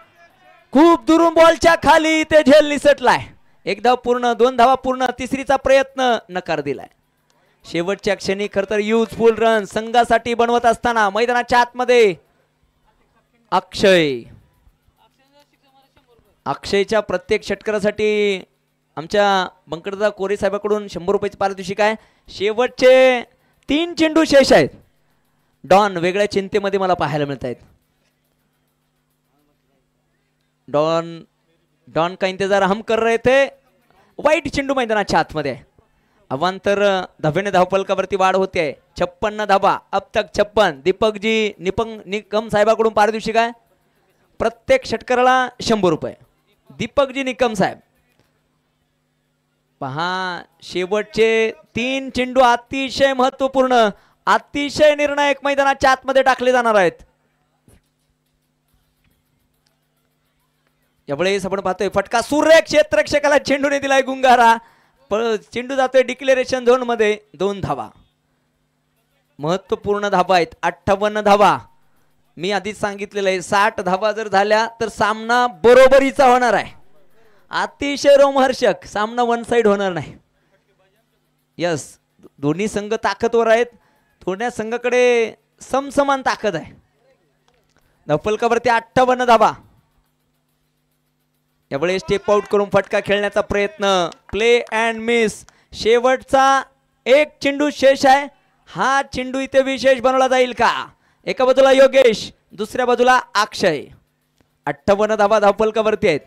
S1: खूप दुरून बॉलच्या खाली ते झेल निसटलाय. एक धाव पूर्ण, 2 धावा पूर्ण, तिसरीचा प्रयत्न नकार दिलाय. शेवटच्या क्षणी खर तर युजफुल रन संघासाठी बनवत असताना मैदानाच्या आतमध्ये अक्षयच्या प्रत्येक षटकारासाठी आमच्या बंकडदा कोरे साहेबाकडून 100 रुपयाची पारितोषिक आहे. शेवटचे 3 चेंडू शेष आहेत. डॉन वेगळ्या चिंतेमध्ये मला पाहायला मिळत आहेत. डॉन का इंतजार हम कर रहे थे. वाईट चेंडू मैदानाच्या आतमध्ये. अवांतर धाब्याने धावफलकावरती वाढ होते. 56 धाबा, अब तक 56. दीपकजी निकम साहेबाकडून पारितोषिक आहे. प्रत्येक षटकाराला 100 रुपये. दीपकजी निकम साहेब. पहा, शेवटचे 3 चेंडू अतिशय महत्वपूर्ण, अतिशय निर्णायक मैदानाच्या आतमध्ये टाकले जाणार आहेत. यावेळेस आपण पाहतोय फटका, सुरेख, क्षेत्ररक्षकाला चेंडूने दिलाय गुंगारा. चेंडू जातोय डिक्लेरेशन झोन मध्ये. 2 धावा, महत्वपूर्ण धावा आहेत. 58 धावा. मी आधीच सांगितलेलं आहे, 60 धावा जर झाल्या तर सामना बरोबरीचा होणार आहे. अतिशय रोमहर्षक सामना, वन साइड होणार नाही. यस, दोन्ही संघ ताकदवर आहेत. दोन्ही संघाकडे समसमान ताकद आहे. धावफलकावरती 58 धावा. यावेळी स्टेप आउट करून फटका खेळण्याचा प्रयत्न, प्ले अँड मिस. शेवटचा 1 चेंडू शेष आहे. हा चेंडू इथे विशेष बनवला जाईल का? एका बाजूला योगेश, दुसऱ्या बाजूला अक्षय. 58 धावा धावफलकावरती आहेत.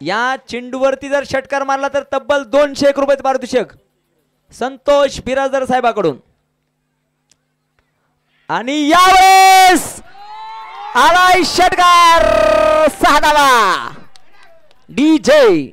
S1: या चेंडूवरती जर षटकार मारला तर तब्बल 201 रुपये पारितोषिक संतोष बिराजदार साहेबाकडून. आणि यावेळेस आलाय षटकार, 6 धावा. डीजे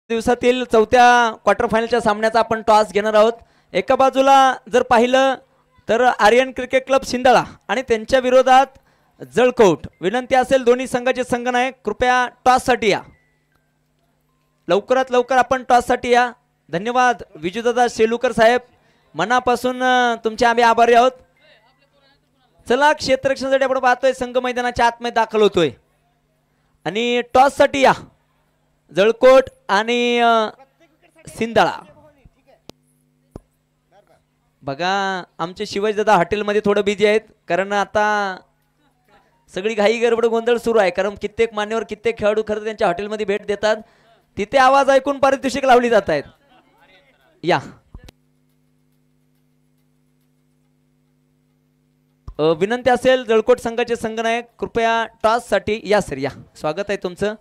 S1: दिवसातील 4थ्या क्वार्टर फायनलच्या सामन्याचा आपण टॉस घेणार आहोत. एका बाजूला जर पाहिलं तर आर्यन क्रिकेट क्लब सिंदळा आणि त्यांच्या विरोधात जळकोट. विनंती असेल दोन्ही संघाचे संघनायक कृपया टॉस साठी या. लवकरात लवकर आपण टॉस साठी या. धन्यवाद विजूदादा शेलुकर साहेब, मनापासून तुमचे आम्ही आभारी आहोत. चला, क्षेत्ररक्षणासाठी आपण पाहतोय संघ मैदानाच्या आतमध्ये दाखल होतोय आणि टॉस साठी या. जळकोट आणि सिंदळा. बघा, आमचे शिवाजीदादा हॉटेलमध्ये थोडं बिझी आहेत, कारण आता सगळी घाई गडबड गोंधळ सुरू आहे. कारण कित्येक मान्यवर, कित्येक खेळाडू खरं त्यांच्या हॉटेलमध्ये भेट देतात. तिथे आवाज ऐकून पारितोषिक लावली जात आहेत. या, विनंती असेल जळकोट संघाचे संघनायक कृपया टॉस साठी या. सर या, स्वागत आहे तुमचं.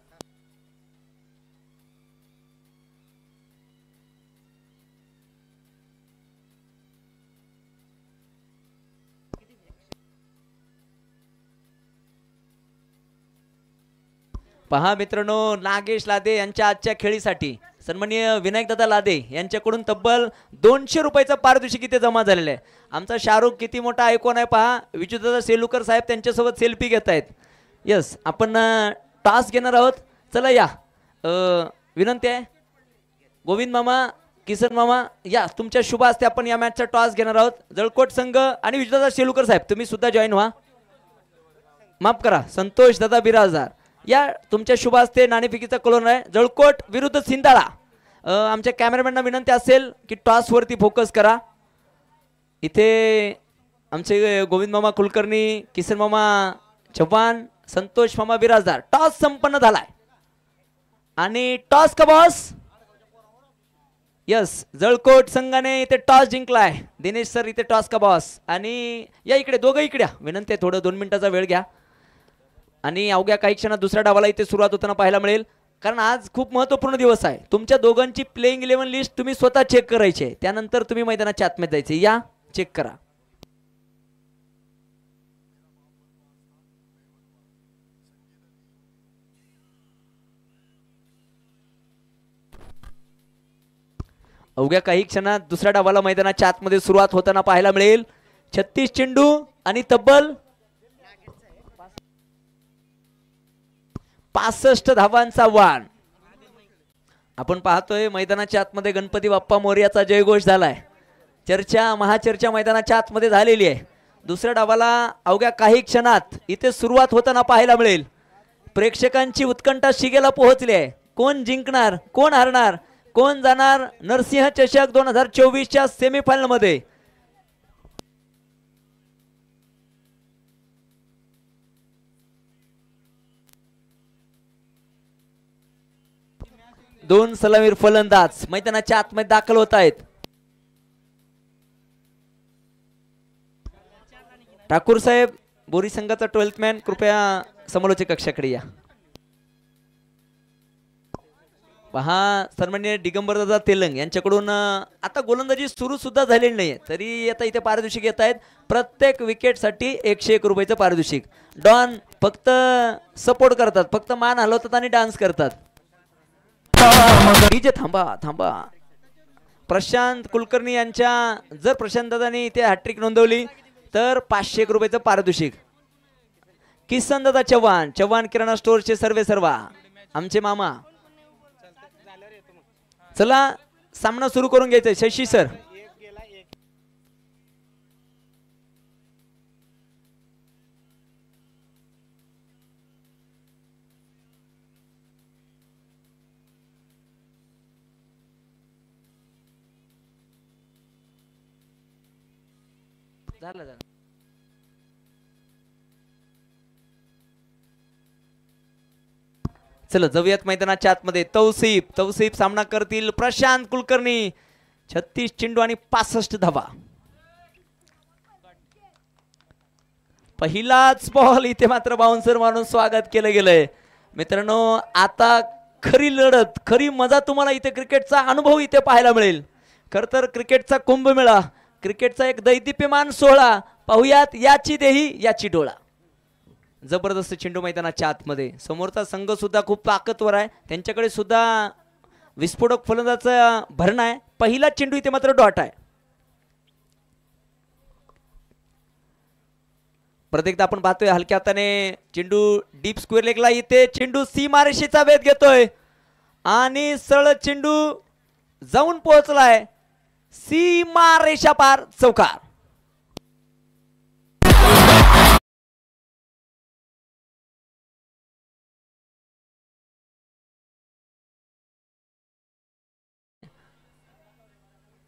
S1: पहा मित्रांनो, नागेश लादे यांच्या आजच्या खेळीसाठी सन्माननीय विनायकदादा लादे यांच्याकडून तब्बल 200 रुपयाचा पारितोषिक इथे जमा झालेला आहे. आमचा शाहरुख किती मोठा आयकॉन आहे पहा. विजूदादा शेलुकर साहेब त्यांच्यासोबत सेल्फी घेत आहेत. यस, आपण टॉस घेणार आहोत. चला या. विनंती आहे गोविंद मामा किसन मामा या तुमच्या शुभ हस्ते आपण या मॅचचा टॉस घेणार आहोत. जळकोट संघ आणि विजयदादा शेलुकर साहेब तुम्ही सुद्धा जॉईन व्हा. माफ करा संतोष दादा बिराजदार या तुमच्या शुभ हस्ते नाणेफेकीचा कलोन आहे. जळकोट विरुद्ध सिंधाळा. आमच्या कॅमेरामॅनना विनंती असेल की टॉस वरती फोकस करा. इथे आमचे गोविंद मामा कुलकर्णी, किसन मामा चव्हाण, संतोष मामा बिराजदार. टॉस संपन्न झालाय आणि टॉस का बॉस. यस जळकोट संघाने इथे टॉस जिंकलाय. दिनेश सर इथे टॉस का बॉस. आणि या इकडे दोघं इकडे विनंती आहे थोडं 2 मिनिटाचा वेळ घ्या. आणि अवघ्या काही क्षणात दुसऱ्या डावाला इथे सुरुवात होताना पाहायला मिळेल. कारण आज खूप महत्त्वपूर्ण दिवस आहे. तुमच्या दोघांची प्लेइंग 11 लिस्ट तुम्ही स्वतः चेक करायची आहे. त्यानंतर तुम्ही मैदानाच्या आतमध्ये जायचे. या चेक करा. अवघ्या काही क्षणात दुसऱ्या डावाला मैदानाच्या आतमध्ये सुरुवात होताना पाहायला मिळेल. 36 चेंडू आणि तब्बल 65 धावांचा वाण. आपण पाहतोय मैदानाच्या आतमध्ये गणपती बाप्पा मोरयाचा जयघोष झालाय. चर्चा महाचर्चा मैदानाच्या आतमध्ये झालेली आहे. दुसऱ्या डावाला अवघ्या काही क्षणात इथे सुरुवात होताना पाहायला मिळेल. प्रेक्षकांची उत्कंठा शिगेला पोहोचली आहे. कोण जिंकणार, कोण हरणार, कोण जाणार नरसिंह चषक 2024च्या सेमीफायनल मध्ये. दोन सलामीर फलंदाज मैदानाच्या आतमध्ये दाखल होत आहेत. ठाकूर साहेब बोरी संघाचा 12th मॅन कृपया समालोचक कक्षाकडे या. पहा सन्माननीय दिगंबरदादा तेलंग यांच्याकडून आता गोलंदाजी सुरू सुद्धा झालेली नाहीये तरी आता इथे पारितोषिक येत आहेत. प्रत्येक विकेटसाठी 101 रुपयाचं पारितोषिक. डॉन फक्त सपोर्ट करतात, फक्त मान हलवतात आणि डान्स करतात. डीजे थांबा थांबा. प्रशांत कुलकर्णी यांच्या जर प्रशांत दादांनी इथे हॅट्रिक नोंदवली तर 501 रुपयाचं पारितोषिक. किसन दादा चव्हाण, चव्हाण किराणा स्टोअरचे सर्वेसर्वा आमचे मामा. चला सामना सुरू करून घ्यायचा. शशी सर झालं झालं. चला जाऊयात मैदानाच्या आतमध्ये. तौसिफ सामना करतील प्रशांत कुलकर्णी. 36 चेंडू आणि 65 धावा. पहिलाच बॉल इथे मात्र बाउन्सर मारून स्वागत केलं गेलंय. मित्रांनो आता खरी लढत, खरी मजा तुम्हाला इथे क्रिकेटचा अनुभव इथे पाहायला मिळेल. खर तर क्रिकेटचा कुंभमेळा, क्रिकेटचा एक दैदिप्यमान सोहळा पाहुयात. याची देही याची डोळा. जबरदस्त चेंडू मैदानाच्या आतमध्ये. समोरचा संघ सुद्धा खूप ताकदवर आहे. त्यांच्याकडे सुद्धा विस्फोटक फलंदाजाचा भरणा आहे. पहिला चेंडू इथे मात्र डॉट आहे. प्रत्येकदा आपण पाहतोय हलक्या हाताने चेंडू डीप स्क्वेअर लेगला. इथे चेंडू सीमारेषेचा वेध घेतोय आणि सरळ चेंडू जाऊन पोहोचलाय सीमारेषा पार. चौकार.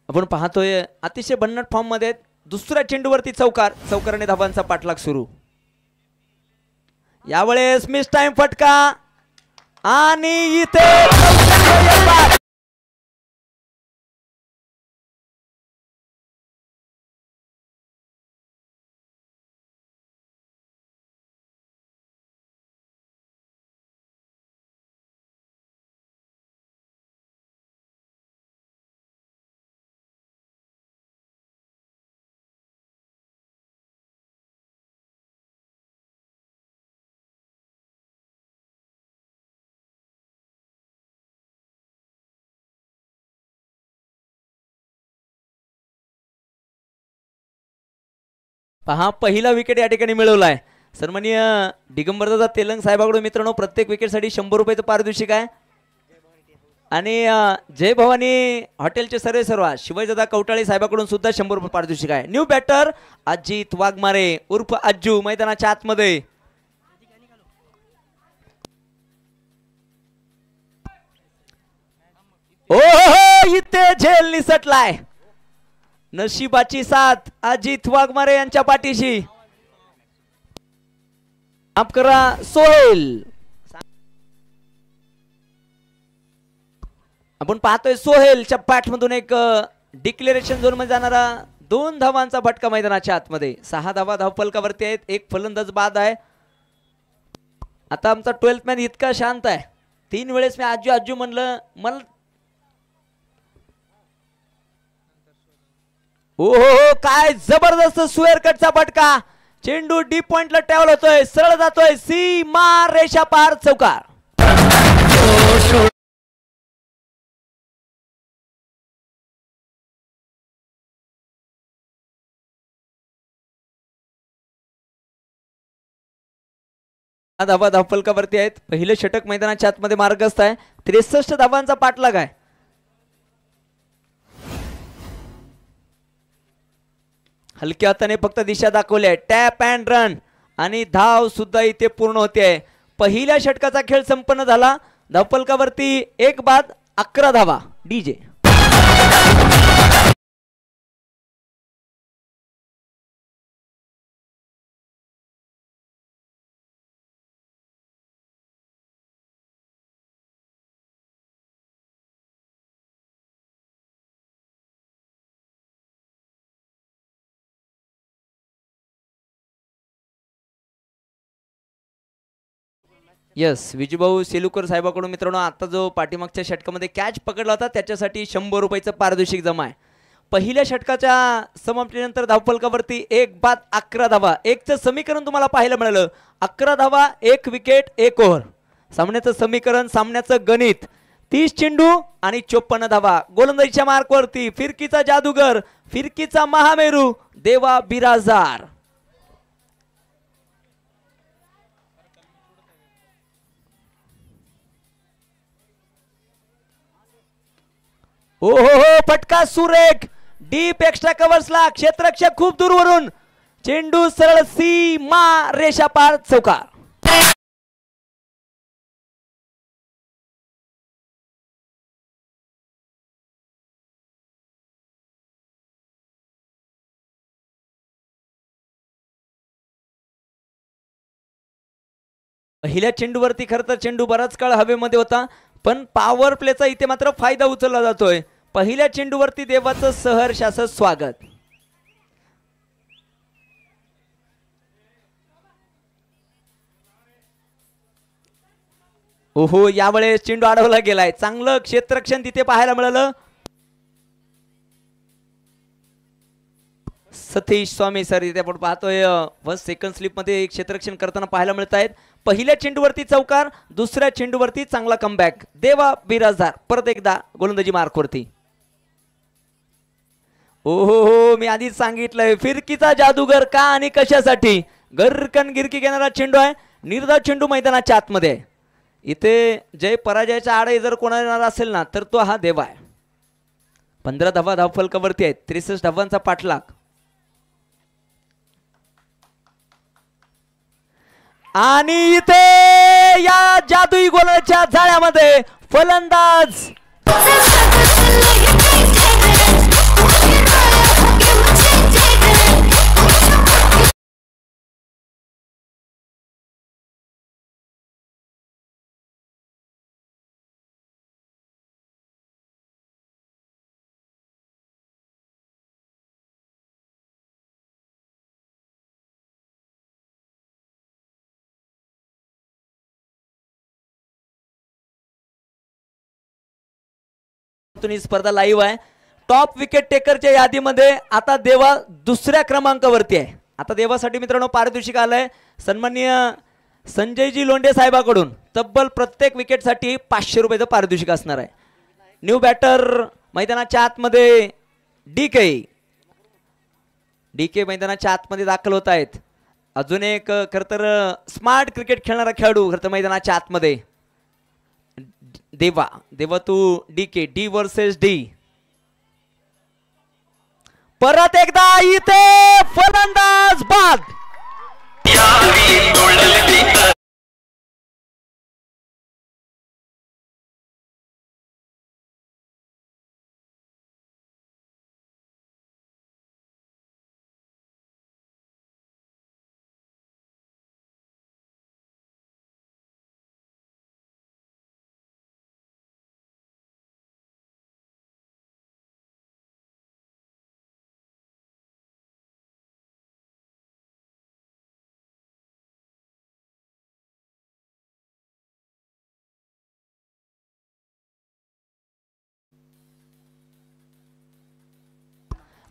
S1: आपण पाहतोय अतिशय भन्नाट फॉर्म मध्ये. दुसऱ्या चेंडूवरती चौकार. चौकाराने धावांचा पाठलाग सुरू. यावेळेस मिस टाइम फटका आणि इथे पहा पहिला विकेट या ठिकाणी मिळवलाय. सन्माननीय दिगंबरदादा तेलंग साहेबांकडून मित्रांनो प्रत्येक विकेटसाठी 100 रुपयाचं पारितोषिक आहे. आणि जय भवानी हॉटेलचे सर्वेसर्वा शिवाजीदादा कवटाळे साहेबांकडून सुद्धा 100 रुपये पारितोषिक आहे. न्यू बॅटर अजित वाघमारे उर्फ अज्जू मैदानाच्या आतमध्ये. ओ इथे झेल निसटलाय. नशिबाची साथ अजित वाघमारे यांच्या पाठीशी. माफ करा सोहेल. आपण पाहतोय सोहेलच्या पाठमधून एक डिक्लेरेशन झोन मध्ये जाणारा 2 धावांचा भटका मैदानाच्या आतमध्ये. 6 धावा धावफलकावरती आहेत. एक फलंदाज बाद आहे. आता आमचा 12th मॅन इतका शांत आहे. 3 वेळेस मी आजू आजू म्हणलं मला. ओहो काय जबरदस्त सुएर कटचा भटका. चेंडू डीप पॉइंटला टॅवल होतोय. सरळ जातोय सीमा रेषा पार चौकार. धावा धावफलकावरती आहेत. पहिले षटक मैदानाच्या आतमध्ये मार्गस्थ आहे. 63 धावांचा पाठलाग आहे. हलक्या हाताने फक्त दिशा दाखवली आहे. टॅप अँड रन आणि धाव सुद्धा इथे पूर्ण होते आहे. पहिल्या षटकाचा खेळ संपन्न झाला. धावफलकावरती 1 बाद 11 धावा. डीजे यस विजूभाऊ सेलुकर साहेबांकडून मित्रांनो आता जो पाठीमागच्या षटकामध्ये कॅच पकडला होता त्याच्यासाठी 100 रुपयाचं पारितोषिक जमा आहे. पहिल्या षटकाच्या समाप्तीनंतर धावफलकावरती 1 बाद 11 धावा. एकचं समीकरण तुम्हाला पाहायला मिळालं. 11 धावा 1 विकेट 1 ओव्हर. सामन्याचं समीकरण सामन्याचं गणित 30 चेंडू आणि 54 धावा. गोलंदाजीच्या मार्कवरती फिरकीचा जादूगर फिरकीचा महामेरू देवा बिराजदार. ओहो फटका सुरेख डीप एक्स्ट्रा कव्हर्सला. क्षेत्ररक्षक खूप दूरवरून. चेंडू सरळ सीमा रेषा पार चौकार. पहिल्या चेंडूवरती खरं तर चेंडू बराच काळ हवेमध्ये होता पण पॉवर प्लेचा इथे मात्र फायदा उचलला जातोय. पहिल्या चेंडूवरती देवाचं सहर्ष असं स्वागत. ओहो यावेळेस चेंडू अडवला गेलाय. चांगलं क्षेत्ररक्षण तिथे पाहायला मिळालं. सतीश स्वामी सर इथे आपण पाहतोय फर्स्ट सेकंड स्लिप मध्ये एक क्षेत्ररक्षण करताना पाहायला मिळत आहेत. पहिल्या चेंडूवरती चौकार. दुसऱ्या चेंडूवरती चांगला कमबॅक. देवा बिराजदार परत एकदा गोलंदाजी मार्कवरती. ओहो मी आधीच सांगितलंय फिरकीचा जादूगर का आणि कशासाठी. गरकन गिरकी घेणारा चेंडू आहे. निर्धाव चेंडू मैदानाच्या आतमध्ये आहे. इथे जय पराजयाच्या आडे जर कोणा येणार असेल ना तर तो हा देवा आहे. 15 धावा धावफलकावरती आहेत. 63 धावांचा पाठलाग. आणि इथे या जादुई गोलाच्या जाळ्यामध्ये फलंदाज स्पर्धा लाईव्ह आहे. टॉप विकेट टेकरच्या यादीमध्ये आता देवा दुसऱ्या क्रमांकावरती आहे. आता देवासाठी मित्रांनो पारितोषिक आलंय सन्माननीय संजयजी लोंढे साहेबांकडून. तब्बल प्रत्येक विकेटसाठी 500 रुपयाचं पारितोषिक असणार आहे. न्यू बॅटर मैदानाच्या आतमध्ये डीके मैदानाच्या आतमध्ये दाखल होत आहेत. अजून एक खरं तर स्मार्ट क्रिकेट खेळणारा खेळाडू खरं तर मैदानाच्या आतमध्ये देवा देवतू डीके डी वर्सेस डी. परत एकदा इथे फलंदाज बाद.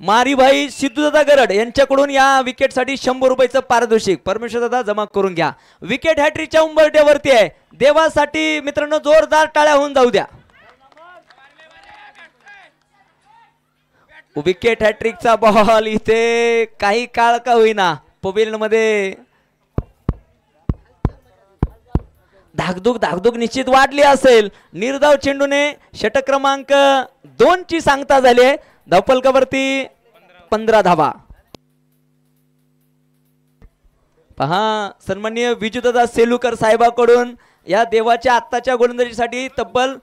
S1: मारीभाई सिद्धूदादा गरड यांच्याकडून या विकेटसाठी 100 रुपयाचं पारितोषिक परमेश्वरदादा जमा करून घ्या. विकेट हॅट्रिकच्या उंबरठ्यावरती आहे. देवासाठी मित्रांनो जोरदार टाळ्या होऊन जाऊ द्या. विकेट हॅट्रिकचा बॉल इथे काही काळ का होईना पवेलियन मध्ये धाकधूक निश्चित वाढली असेल. निर्धाव चेंडूने षटक क्रमांक 2 ची सांगता झाली आहे. धावफलकावरती 15 धावा. पहा सन्माननीय विजूदादा सेलुकर साहेबांकडून या देवाच्या आत्ताच्या गोलंदाजीसाठी तब्बल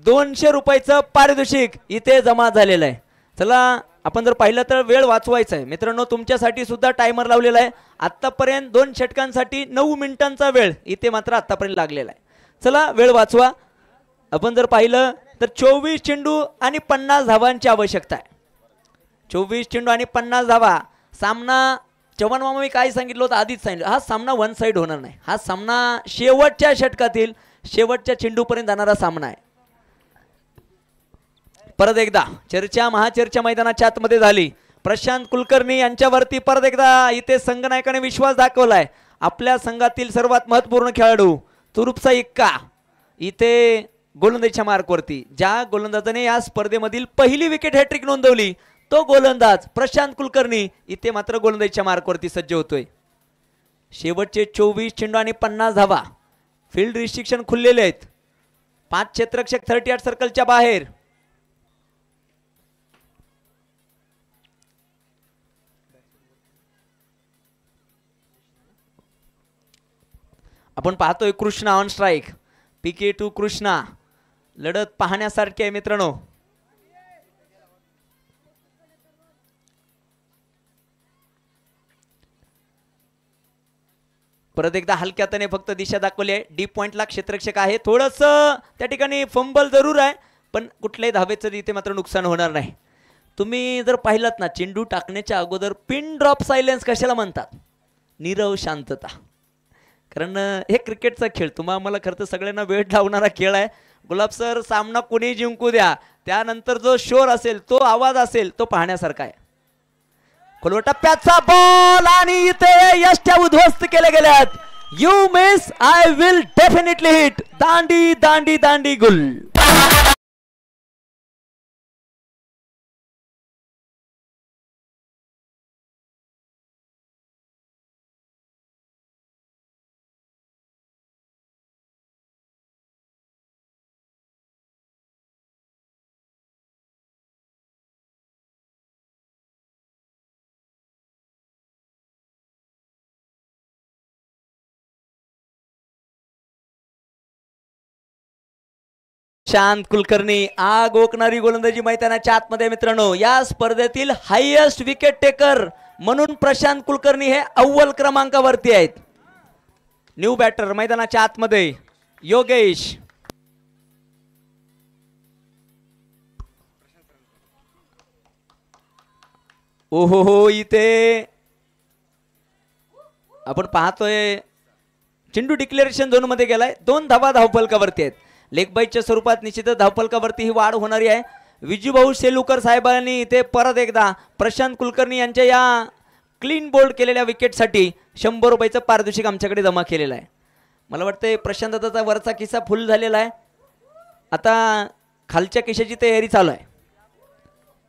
S1: 200 रुपयाचं पारितोषिक इथे जमा झालेलं आहे. चला आपण जर पाहिलं तर वेळ वाचवायचा आहे मित्रांनो. तुमच्यासाठी सुद्धा टायमर लावलेला आहे. आतापर्यंत 2 षटकांसाठी 9 मिनिटांचा वेळ इथे मात्र आतापर्यंत लागलेला आहे. चला वेळ वाचवा. आपण जर पाहिलं तर 24 चेंडू आणि 50 धावांची आवश्यकता आहे. 24 चेंडू आणि 50 धावा. सामना चव्हाण मामा मी काय सांगितलं होतं आधीच सांगितलं. हा सामना वन साइड होणार नाही. हा सामना शेवटच्या षटकातील शेवटच्या चेंडूपर्यंत जाणारा सामना आहे. परत एकदा चर्चा महाचर्चा मैदानाच्या आतमध्ये झाली. प्रशांत कुलकर्णी यांच्यावरती परत एकदा इथे संघनायकाने विश्वास दाखवलाय. आपल्या संघातील सर्वात महत्त्वपूर्ण खेळाडू तुरुपचा इक्का इथे गोलंदाजीच्या मार्कवरती. ज्या गोलंदाजाने या स्पर्धेमधील पहिली विकेट हॅट्रिक नोंदवली तो गोलंदाज प्रशांत कुलकर्णी इथे मात्र गोलंदाजीच्या मार्कवरती सज्ज होतोय. शेवटचे 24 चेंडू आणि 50 धावा. फील्ड रिस्ट्रिक्शन खुललेले आहेत. 5 क्षेत्ररक्षक 38 सर्कलच्या बाहेर. आपण पाहतोय Krishna on strike. PK to Krishna. लढत पाहण्यासारखी आहे मित्रांनो. परत एकदा हलक्यातने फक्त दिशा दाखवली आहे. डी पॉइंटला क्षेत्ररक्षक आहे. थोडस त्या ठिकाणी फंबल जरूर आहे पण कुठल्याही धावेचं इथे मात्र नुकसान होणार नाही. तुम्ही जर पाहिलात ना चेंडू टाकण्याच्या अगोदर पिन ड्रॉप सायलेन्स कशाला म्हणतात? नीरव शांतता. कारण हे क्रिकेटचा खेळ तुम्हा आम्हाला खरं तर सगळ्यांना वेळ लावणारा खेळ आहे. गुलाब सर सामना कोणी जिंकू द्या त्यानंतर जो शोर असेल तो आवाज असेल तो पाहण्यासारखा आहे. खोलवर टप्प्याचा बॉल आणि इथे यष्ट्या उद्ध्वस्त केले गेल्यात. You miss I will definitely hit. दांडी दांडी दांडी गुल. शांत कुलकर्णी आग ओकणारी गोलंदाजी मैदानाच्या आतमध्ये मित्रांनो. या स्पर्धेतील हायेस्ट विकेट टेकर म्हणून प्रशांत कुलकर्णी हे अव्वल क्रमांकावरती आहेत. न्यू बॅटर मैदानाच्या आतमध्ये योगेश. ओहो हो इथे आपण पाहतोय चेंडू डिक्लेरेशन झोन मध्ये गेलाय. 2 धावा धावफलकावरती आहेत. लेग बाईच्या स्वरूपात निश्चितच धावफलकावरती ही वाढ होणारी आहे. विजूभाऊ सेलुकर साहेबांनी इथे परत एकदा प्रशांत कुलकर्णी यांच्या या क्लीन बोल्ड केलेल्या विकेटसाठी 100 रुपयाचं पारितोषिक आमच्याकडे जमा केलेलं आहे. मला वाटतं प्रशांत दादाचा वरचा किस्सा फुल झालेला आहे. आता खालच्या किशाची तयारी चालू आहे.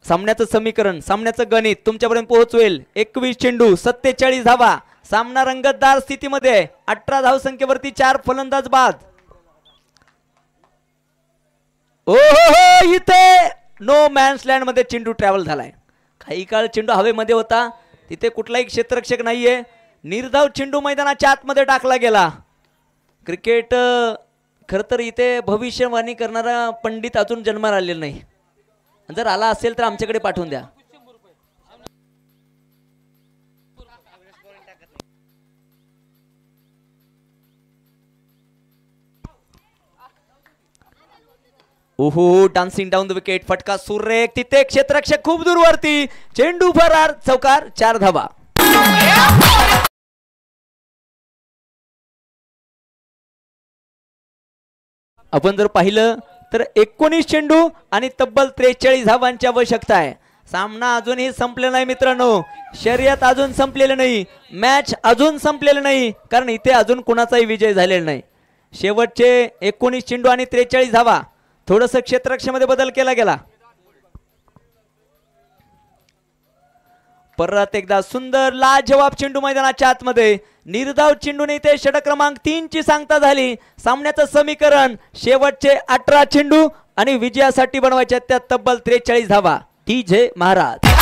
S1: सामन्याचं समीकरण सामन्याचं गणित तुमच्यापर्यंत पोहोचवेल. 21 चेंडू 47 धावा. सामना रंगतदार स्थितीमध्ये 18 धावसंख्येवरती 4 फलंदाज बाद. ओहो इथे नो मॅन्स लँड मध्ये चेंडू ट्रॅव्हल झालाय. काही काळ चेंडू हवेमध्ये होता, तिथे कुठलाही क्षेत्ररक्षक नाहीये. निर्धाव चेंडू मैदानाच्या आतमध्ये टाकला गेला. क्रिकेट खर तर इथे भविष्यवाणी करणारा पंडित अजून जन्माला आलेला नाही. जर आला असेल तर आमच्याकडे पाठवून द्या. ओहो डान्सिंग डाऊन द विकेट. फटका सुरेख. तिथे क्षेत्ररक्षक खूप दूरवरती. चेंडू फरार. चौकार. 4 धावा. आपण जर पाहिलं तर 19 चेंडू आणि तब्बल 43 धावांची आवश्यकता आहे. सामना अजूनही संपलेला नाही मित्रांनो. शर्यत अजून संपलेलं नाही. मॅच अजून संपलेलं नाही, कारण इथे अजून कुणाचाही विजय झालेला नाही. शेवटचे 19 चेंडू आणि 43 धावा. थोडंसं क्षेत्ररक्षणामध्ये बदल केला गेला. परत एकदा सुंदर लाजवाब चेंडू मैदानाच्या आतमध्ये. निर्धाव चेंडूने इथे षटक क्रमांक 3 ची सांगता झाली. सामन्याचं समीकरण शेवटचे 18 चेंडू आणि विजयासाठी बनवायच्या त्या तब्बल 43 धावा. DJ महाराज.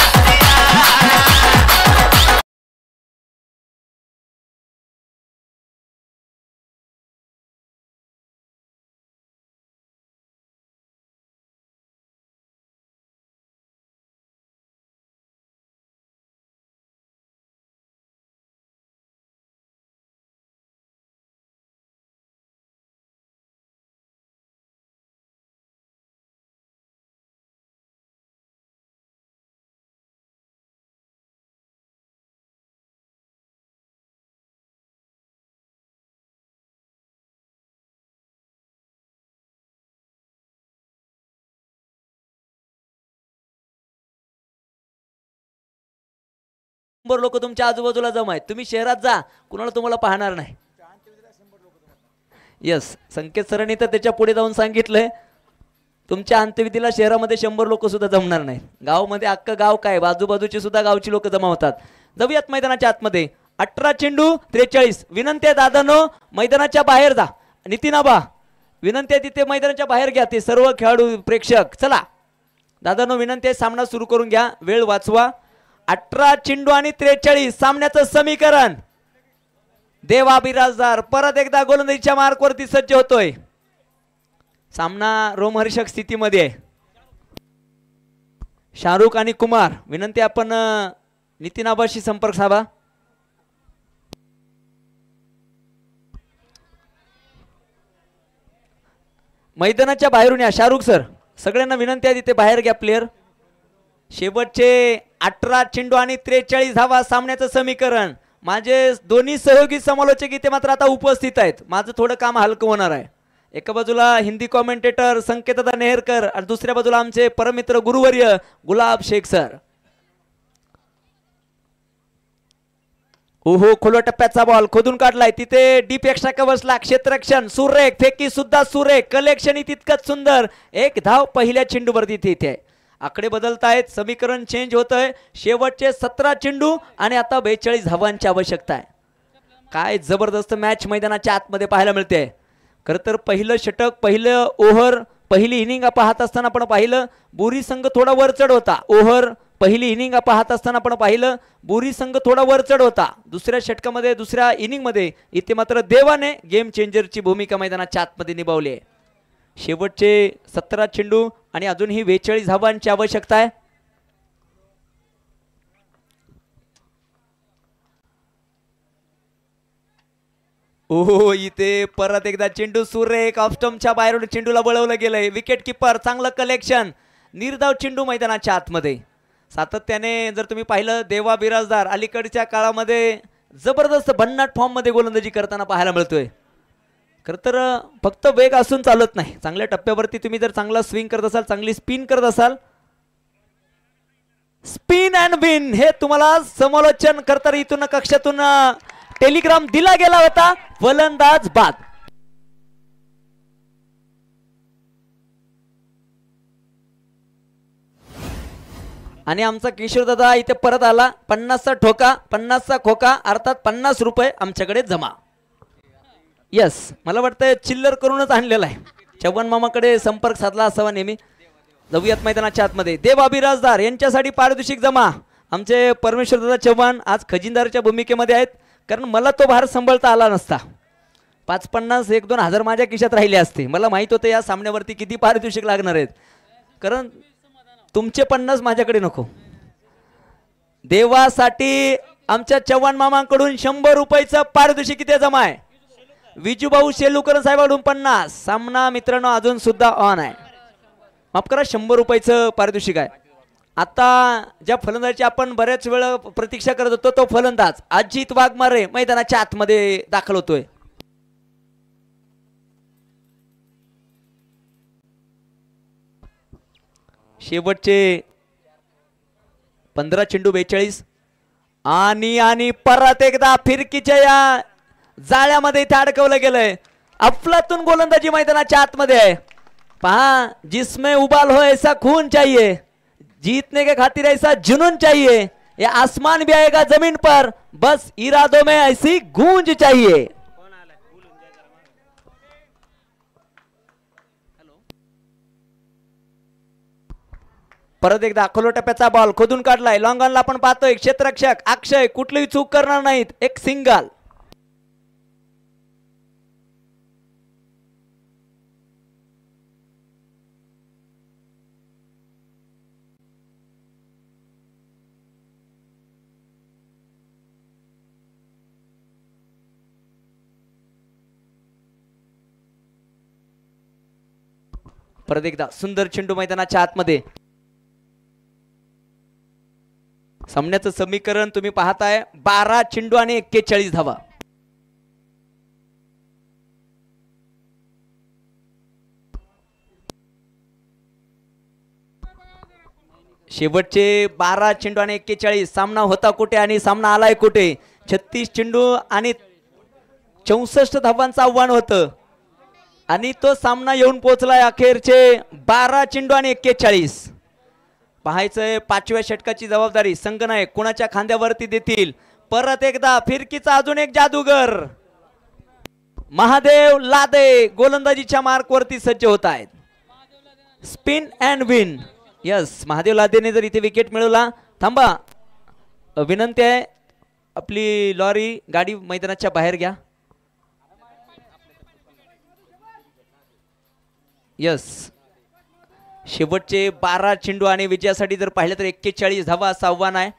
S1: लोक तुमच्या आजूबाजूला जमा आहेत. तुम्ही शहरात जा, कुणाला तुम्हाला पाहणार नाही. यस, संकेत सरांनी तर त्याच्या पुढे जाऊन सांगितलंय तुमच्या अंत्यविधीला शहरामध्ये 100 लोक सुद्धा जमणार नाही. गावामध्ये अख्खं गाव काय, बाजूबाजूची सुद्धा गावची लोक जमा होतात. जाऊयात मैदानाच्या आतमध्ये. 18 चेंडू 43. विनंती आहे दादांनो मैदानाच्या बाहेर जा. नितीन आबा विनंती आहे तिथे मैदानाच्या बाहेर घ्या ते सर्व खेळाडू प्रेक्षक. चला दादांनो विनंती आहे सामना सुरू करून घ्या, वेळ वाचवा. 18 चेंडू आणि 43. सामन्याचं समीकरण. देवा बिराजदार परत एकदा गोलंदाजीच्या मार्कवरती सज्ज होतोय. सामना रोमहर्षक स्थितीमध्ये आहे. शाहरुख आणि कुमार विनंती आपण नितीन आबाशी संपर्क साधा. मैदानाच्या बाहेरून या शाहरुख सर. सगळ्यांना विनंती आहे तिथे बाहेर घ्या प्लेयर. शेवटचे 18 चेंडू आणि 43 धावा. सामन्याचं समीकरण. माझे दोन्ही सहयोगी समालोचक इथे मात्र आता उपस्थित आहेत. माझं थोडं काम हलकं होणार आहे. एका बाजूला हिंदी कॉमेंटेटर संकेतदा नेहरकर आणि दुसऱ्या बाजूला आमचे परमित्र गुरुवर्य गुलाब शेख सर. ओहो खोलवा टप्प्याचा बॉल खोदून काढलाय. तिथे डीप एक्स्ट्रा कव्हर्सला क्षेत्ररक्षण सुरेख. फेकी सुद्धा सुरेख. कलेक्शन ही तितकंच सुंदर. 1 धाव पहिल्या चेंडूवरती तिथे. आकडे बदलतायत. समीकरण चेंज होतंय. शेवटचे 17 चेंडू आणि आता 42 धावांची आवश्यकता आहे. काय जबरदस्त मॅच मैदानाच्या आतमध्ये पाहायला मिळते. खरं तर पहिलं षटक, पहिलं ओव्हर, पहिली इनिंग पाहत असताना आपण पाहिलं बोरी संघ थोडा वरचढ होता. ओव्हर पहिली इनिंग पाहत असताना आपण पाहिलं बोरी संघ थोडा वरचढ होता. दुसऱ्या षटकामध्ये दुसऱ्या इनिंगमध्ये इथे मात्र देवाने गेम चेंजरची भूमिका मैदानाच्या आतमध्ये निभावली आहे. शेवटचे 17 चेंडू आणि अजूनही 42 धावांची आवश्यकता आहे. ओहो इथे परत एकदा चेंडू सुरेख. ऑफ स्टंपच्या बाहेरून चेंडूला वळवलं गेलंय. विकेट किपर चांगलं कलेक्शन. निर्धाव चेंडू मैदानाच्या आतमध्ये. सातत्याने जर तुम्ही पाहिलं देवा बिराजदार अलीकडच्या काळामध्ये जबरदस्त भन्नाट फॉर्म मध्ये गोलंदाजी करताना पाहायला मिळतोय. खरं तर फक्त वेग असून चालत नाही. चांगल्या टप्प्यावरती तुम्ही जर चांगला स्विंग करत असाल, चांगली स्पिन करत असाल, स्पिन अँड विन हे तुम्हाला समालोचन करता इथून कक्षातून टेलिग्राम दिला गेला होता. फलंदाज बाद. आणि आमचा किशोर दादा इथे परत आला. 50चा ठोका, 50चा खोका, अर्थात 50 रुपये आमच्याकडे जमा. यस मला वाटतं चिल्लर करूनच आणलेला आहे. चव्हाण मामाकडे संपर्क साधला असावा नेहमी. जाऊयात मैदानाच्या आतमध्ये. देवा बिराजदार यांच्यासाठी पारितोषिक जमा. आमचे परमेश्वरदादा चव्हाण आज खजिनदारच्या भूमिकेमध्ये आहेत, कारण मला तो भार सांभाळता आला नसता. 550 1-2 हजार माझ्या खिशात राहिले असते. मला माहित होतं या सामन्यावरती किती पारितोषिक लागणार आहेत, कारण तुमचे 50 माझ्याकडे नको. देवासाठी आमच्या चव्हाण मामांकडून 100 रुपयाचं पारितोषिक इथे जमा आहे. विजूभाऊ शेलुकर साहेबांकडून 50. सामना मित्रांनो अजून सुद्धा ऑन आहे. माफ करा, 100 रुपयाचं पारितोषिक आहे. आता ज्या फलंदाजाची आपण बऱ्याच वेळ प्रतीक्षा करत होतो तो फलंदाज अजित वाघमारे मैदानाच्या आतमध्ये दाखल होतोय. शेवटचे 15 चेंडू 42 आणि परत एकदा फिरकीच्या या जाळ्यामध्ये इथे अडकवलं गेलंय. अफलातून गोलंदाजी मैदानाच्या आतमध्ये आहे. पहा, जिसमें उबाल हो ऐसा खून चाहिए, जीतने के खातिर ऐसा जुनून चाहिए, ये आसमान भी आएगा जमीन पर, बस इरादों में ऐसी गूंज चाहिए. परत एकदा अकोला टप्प्याचा बॉल खोदून काढलाय. लॉंगॉनला आपण पाहतोय क्षेत्ररक्षक अक्षय कुठलीही चूक करणार नाहीत. एक सिंगल. परत एकदा सुंदर चेंडू मैदानाच्या आतमध्ये. सामन्याचं समीकरण तुम्ही पाहताय 12 चेंडू आणि 41 धावा. शेवटचे 12 चेंडू आणि 41. सामना होता कुठे आणि सामना आलाय कुठे. 36 चेंडू आणि 64 धावांचं आव्हान होतं आणि तो सामना येऊन पोहोचलाय अखेरचे 12 चेंडू आणि 41. पाहायचंय 5व्या षटकाची जबाबदारी संघनायक कुणाच्या खांद्यावरती देतील. परत एकदा फिरकीचा अजून एक जादूगर महादेव लादे गोलंदाजीच्या मार्कवरती सज्ज होत आहेत. Spin and win. Yes, Mahadev लादेने जर इथे विकेट मिळवला. थांबा, विनंती आहे, आपली लॉरी गाडी मैदानाच्या बाहेर घ्या. यस, शेवटचे 12 चेंडू आणि विजयासाठी जर पाहिलं तर 41 धावा असं आव्हान आहे.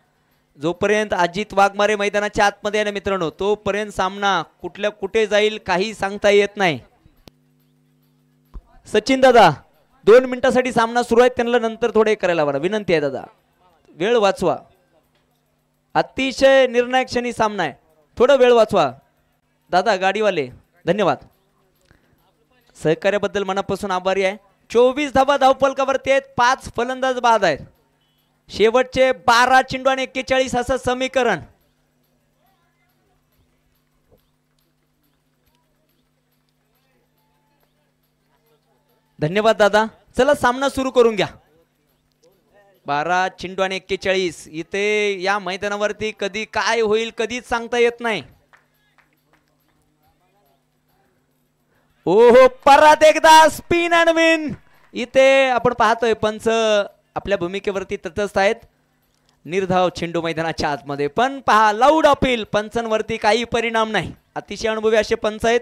S1: जोपर्यंत अजित वाघमारे मैदानाच्या आतमध्ये आहे ना मित्रांनो, तोपर्यंत सामना कुठल्या कुठे जाईल काही सांगता येत नाही. सचिन दादा 2 मिनिटांसाठी सामना सुरू आहे, त्यांना नंतर थोडे करायला बरं विनंती आहे दादा, वेळ वाचवा. अतिशय निर्णायक क्षणी सामना आहे, थोडा वेळ वाचवा दादा गाडीवाले. धन्यवाद, सहकार्याबद्दल मनापासून आभारी आहे. 24 धावा धावफलकावरती आहेत, 5 फलंदाज बाद आहेत. शेवटचे 12 चेंडू आणि 41 असं समीकरण. धन्यवाद दादा. चला सामना सुरू करून घ्या. 12 चेंडू आणि 41. इथे या मैदानावरती कधी काय होईल कधीच सांगता येत नाही. ओहो, परत एकदा स्पिन अँड विन. इथे आपण पाहतोय पंच आपल्या भूमिकेवरती तटस्थ आहेत. निर्धाव चेंडू मैदानाच्या आतमध्ये, पण पहा लाऊड अपील, पंचांवरती काही परिणाम नाही. अतिशय अनुभवी असे पंच आहेत.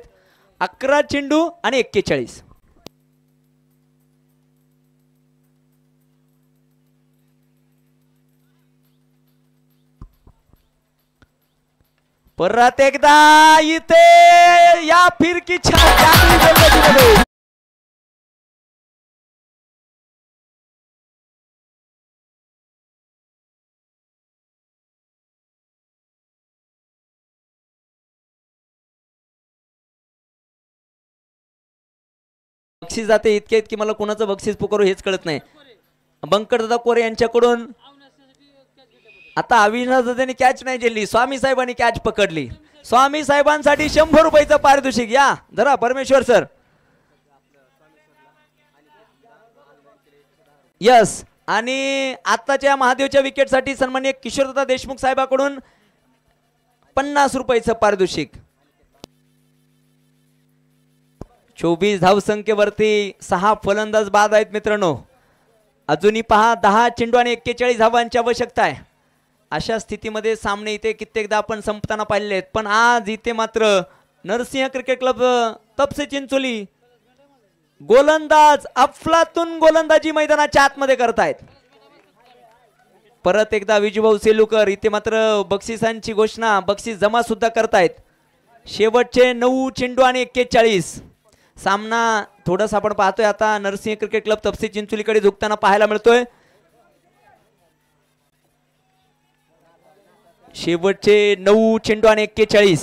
S1: 11 चेंडू आणि 41. परत एकदा इथे या फिरकीच्या बक्षीस जाते इतके की मला कोणाचं बक्षीस पुकारू हेच कळत नाही. बंकटदादा कोरे यांच्याकडून आता अविनाश दादांनी कॅच नाही झेलली, स्वामी साहेबांनी कॅच पकडली. स्वामी साहेबांसाठी 100 रुपयाचं पारितोषिक. या जरा परमेश्वर सर. यस, आणि आताच्या महादेवच्या विकेटसाठी सन्माननीय किशोरदादा देशमुख साहेबांकडून 50 रुपयाचं पारितोषिक. 24 धावसंख्येवरती 6 फलंदाज बाद आहेत मित्रांनो. अजूनही पहा 10 चेंडू आणि 41 धावांची आवश्यकता आहे. अशा स्थितीमध्ये सामने इथे कित्येकदा आपण संपताना पाहिले आहेत, पण आज इथे मात्र नरसिंह क्रिकेट क्लब तपसे चिंचोली गोलंदाज अफलातून गोलंदाजी मैदानाच्या आतमध्ये करतायत. परत एकदा विजूभाऊ सेलुकर इथे मात्र बक्षिसांची घोषणा, बक्षीस जमा सुद्धा करतायत. शेवटचे 9 चेंडू आणि 41. सामना थोडासा आपण पाहतोय आता नरसिंह क्रिकेट क्लब तपसे चिंचोलीकडे झुकताना पाहायला मिळतोय. शेवटचे 9 चेंडू आणि 41.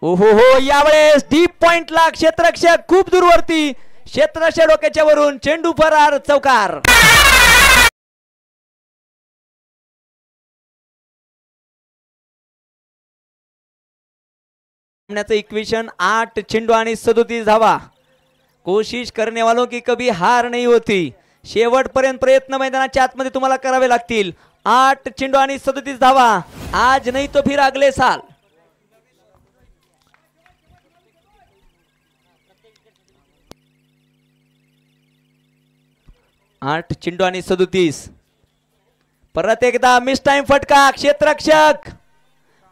S1: ओहो हो, यावेळेस डीप पॉइंटला क्षेत्ररक्षक खूप दूरवरती, क्षेत्ररक्षक डोक्याच्या वरून चेंडू फरार, चौकार. इक्वेशन 8 चेंडू आणि 37 धावा. कोशिश करने वालों की कभी हार नहीं होती. शेवटपर्यंत प्रयत्न मैदानाच्या आतमध्ये तुम्हाला करावे लागतील. 8 चेंडू आणि 37 धावा. आज नहीं तो फिर अगले साल. आठ चेंडू आणि 37. परत एकदा मिस टाइम फटका, क्षेत्ररक्षक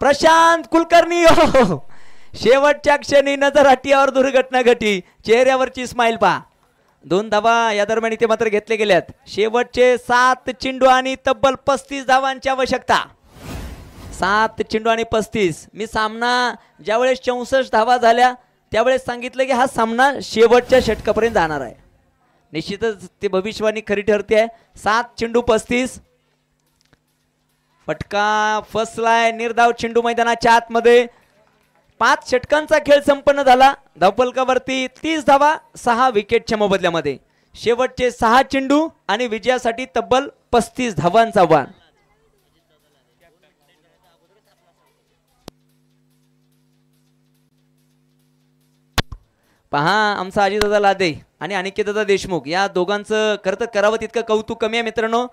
S1: प्रशांत कुलकर्णी. शेवटच्या क्षणी नजर हटियावर दुर्घटना घटी, चेहऱ्यावरची स्माइल पहा. 2 धावा या दरम्यान इथे मात्र घेतले गेल्यात. शेवटचे 7 चेंडू आणि तब्बल 35 धावांची आवश्यकता. 7 चेंडू आणि 35. मी सामना ज्यावेळेस 64 धावा झाल्या त्यावेळेस सांगितलं की हा सामना शेवटच्या षटकापर्यंत जाणार आहे. निश्चितच ते भविष्यवाणी खरी ठरते आहे. 7 चेंडू 35. फटका फसलाय, निर्धाव चेंडू मैदानाच्या आतमध्ये. 5 षटकांचा खेळ संपन्न झाला. धावफलकावरती 30 धावा 6 विकेटच्या मोबदल्यामध्ये. शेवटचे 6 चेंडू आणि विजयासाठी तब्बल 35 धावांचं आव्हान. पहा आमचा अजितदादा लादे आणि अनिकेतदादा देशमुख या दोघांचं खरं तर करावं तितकं कौतुक कमी आहे मित्रांनो.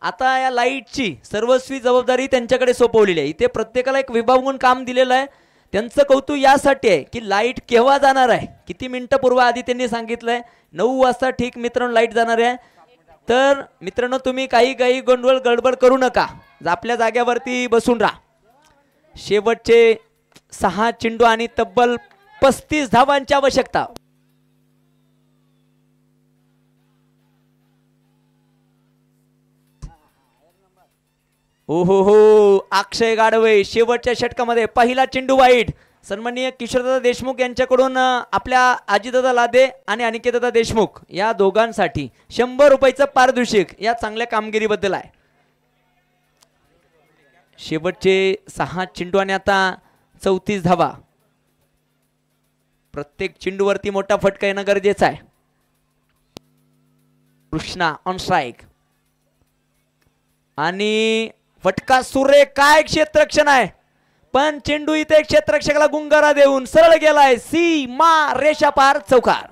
S1: आता या लाईटची सर्वस्वी जबाबदारी त्यांच्याकडे सोपवलेली आहे. इथे प्रत्येकाला एक विभागून काम दिलेलं आहे. त्यांचं कौतुक यासाठी आहे की लाईट केव्हा जाणार आहे, किती मिनिटं पूर्व आधी त्यांनी सांगितलंय 9 वाजता ठीक मित्रांनो लाईट जाणार आहे. तर मित्रांनो तुम्ही काही गोंधळ गडबड करू नका, आपल्या जाग्यावरती बसून राहा. शेवटचे 6 चेंडू आणि तब्बल 35 धावांची आवश्यकता. ओहो हो, अक्षय गाडवे शेवटच्या षटकामध्ये पहिला चेंडू वाईट. सन्माननीय किशोरदादा देशमुख यांच्याकडून आपल्या अजितदादा लादे आणि अनिकेतदादा देशमुख या दोघांसाठी 100 रुपयाचं पारितोषिक या चांगल्या कामगिरीबद्दल आहे. शेवटचे 6 चेंडू आणि आता 34 धावा. प्रत्येक चेंडूवरती मोठा फटका येणं गरजेचं आहे. कृष्णा ऑन स्ट्राइक आणि फटका सुरे. काय क्षेत्ररक्षण आहे, पण चेंडू इथे क्षेत्ररक्षकाला गुंगारा देऊन सरळ गेलाय. सीमा रेषा पार, चौकार.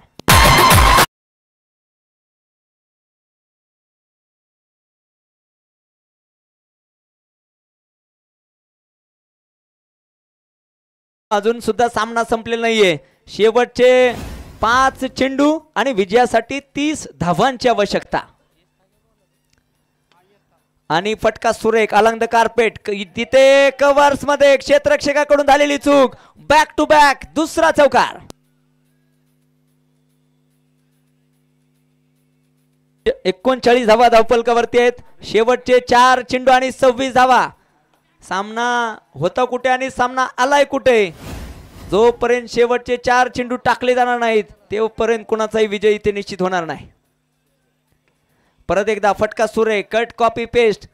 S1: अजून सुद्धा सामना संपलेला नाहीये. शेवटचे 5 चेंडू आणि विजयासाठी 30 धावांची आवश्यकता. आणि फटका सुरेख अलंग द कार्पेट. तिथे कव्हर्स मध्ये क्षेत्ररक्षकाकडून झालेली चूक. बॅक टू बॅक दुसरा चौकार. 39 धावा धावफलकावरती आहेत. शेवटचे 4 चेंडू आणि 26 धावा. सामना होता कुठे आणि सामना आलाय कुठे. जोपर्यंत शेवटचे 4 चेंडू टाकले जाणार नाहीत तोपर्यंत कोणाचाही विजय इथे निश्चित होणार नाही. परत एकदा फटका सुरे, कट कॉपी पेस्ट.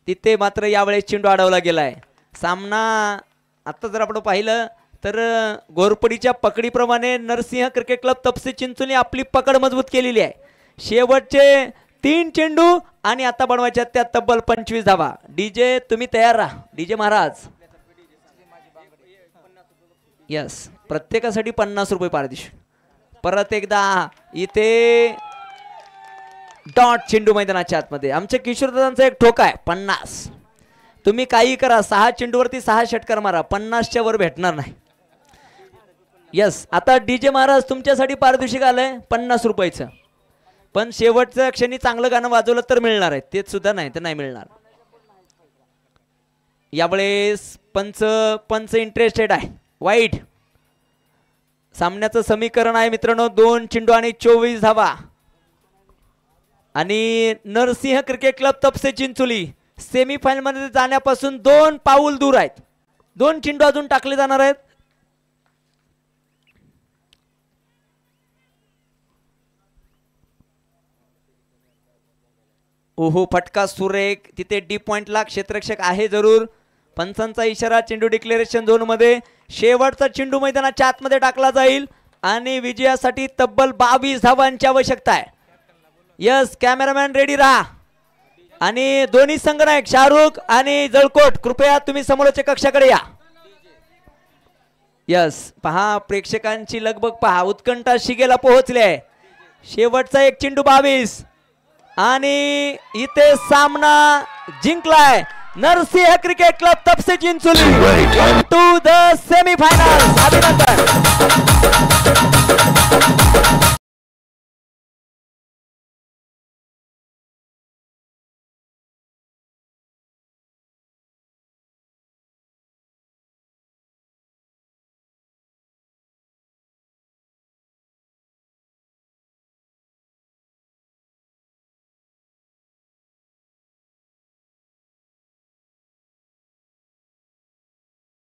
S1: तिथे मात्र यावेळेस चेंडू अडवला गेलाय. सामना आता जर आपण पाहिलं तर घोरपडीच्या पकडीप्रमाणे नरसिंह क्रिकेट क्लब तपसे चिंचोली आपली पकड मजबूत केलेली आहे. शेवटचे 3 चेंडू आणि आता बनवायच्या त्या तब्बल 25 धावा. डीजे तुम्ही तयार राहा. डीजे महाराज यस, प्रत्येकासाठी 50 रुपये पारितोषिक. परत एकदा इथे डॉट चेंडू मैदानाच्या आतमध्ये. आमच्या किशोरदादांचा एक ठोका आहे 50. तुम्ही काही करा, 6 चेंडूवरती 6 षटकार मारा, 50च्या वर भेटणार नाही. यस, आता डीजे महाराज तुमच्यासाठी पारितोषिक आलंय 50 रुपयाचं, पण शेवटच्या क्षणी चांगलं गाणं वाजवलं तर मिळणार आहे, तेच सुद्धा नाही तर नाही मिळणार. यावेळेस पंच इंटरेस्टेड आहे. वाईट सामन्याचं समीकरण आहे मित्रांनो, 2 चेंडू आणि 24 धावा. आणि Narsingh cricket club Tapse Chincholi semifinal मध्ये जाण्यापासून 2 पाऊल दूर आहेत. 2 चेंडू अजून टाकले जाणार आहेत. ओहो, फटका सुरेख. तिथे डी पॉइंटला क्षेत्ररक्षक आहे जरूर. पंचांचा इशारा. चेंडू डिक्लेरेशन झोन मध्ये. शेवटचा चेंडू मैदानाच्या आतमध्ये टाकला जाईल आणि विजयासाठी तब्बल 22 धावांची आवश्यकता आहे. यस, कॅमेरामॅन रेडी राहा. आणि दोन्ही संघनायक शाहरुख आणि जळकोट कृपया तुम्ही समोरच्या कक्षाकडे या. यस, पहा प्रेक्षकांची लगबग पहा, उत्कंठा शिगेला पोहोचली आहे. शेवटचा एक चेंडू 22 आणि इथे सामना जिंकलाय Narsingh cricket club Tapse Chincholi to the semifinal. अभिनंदन.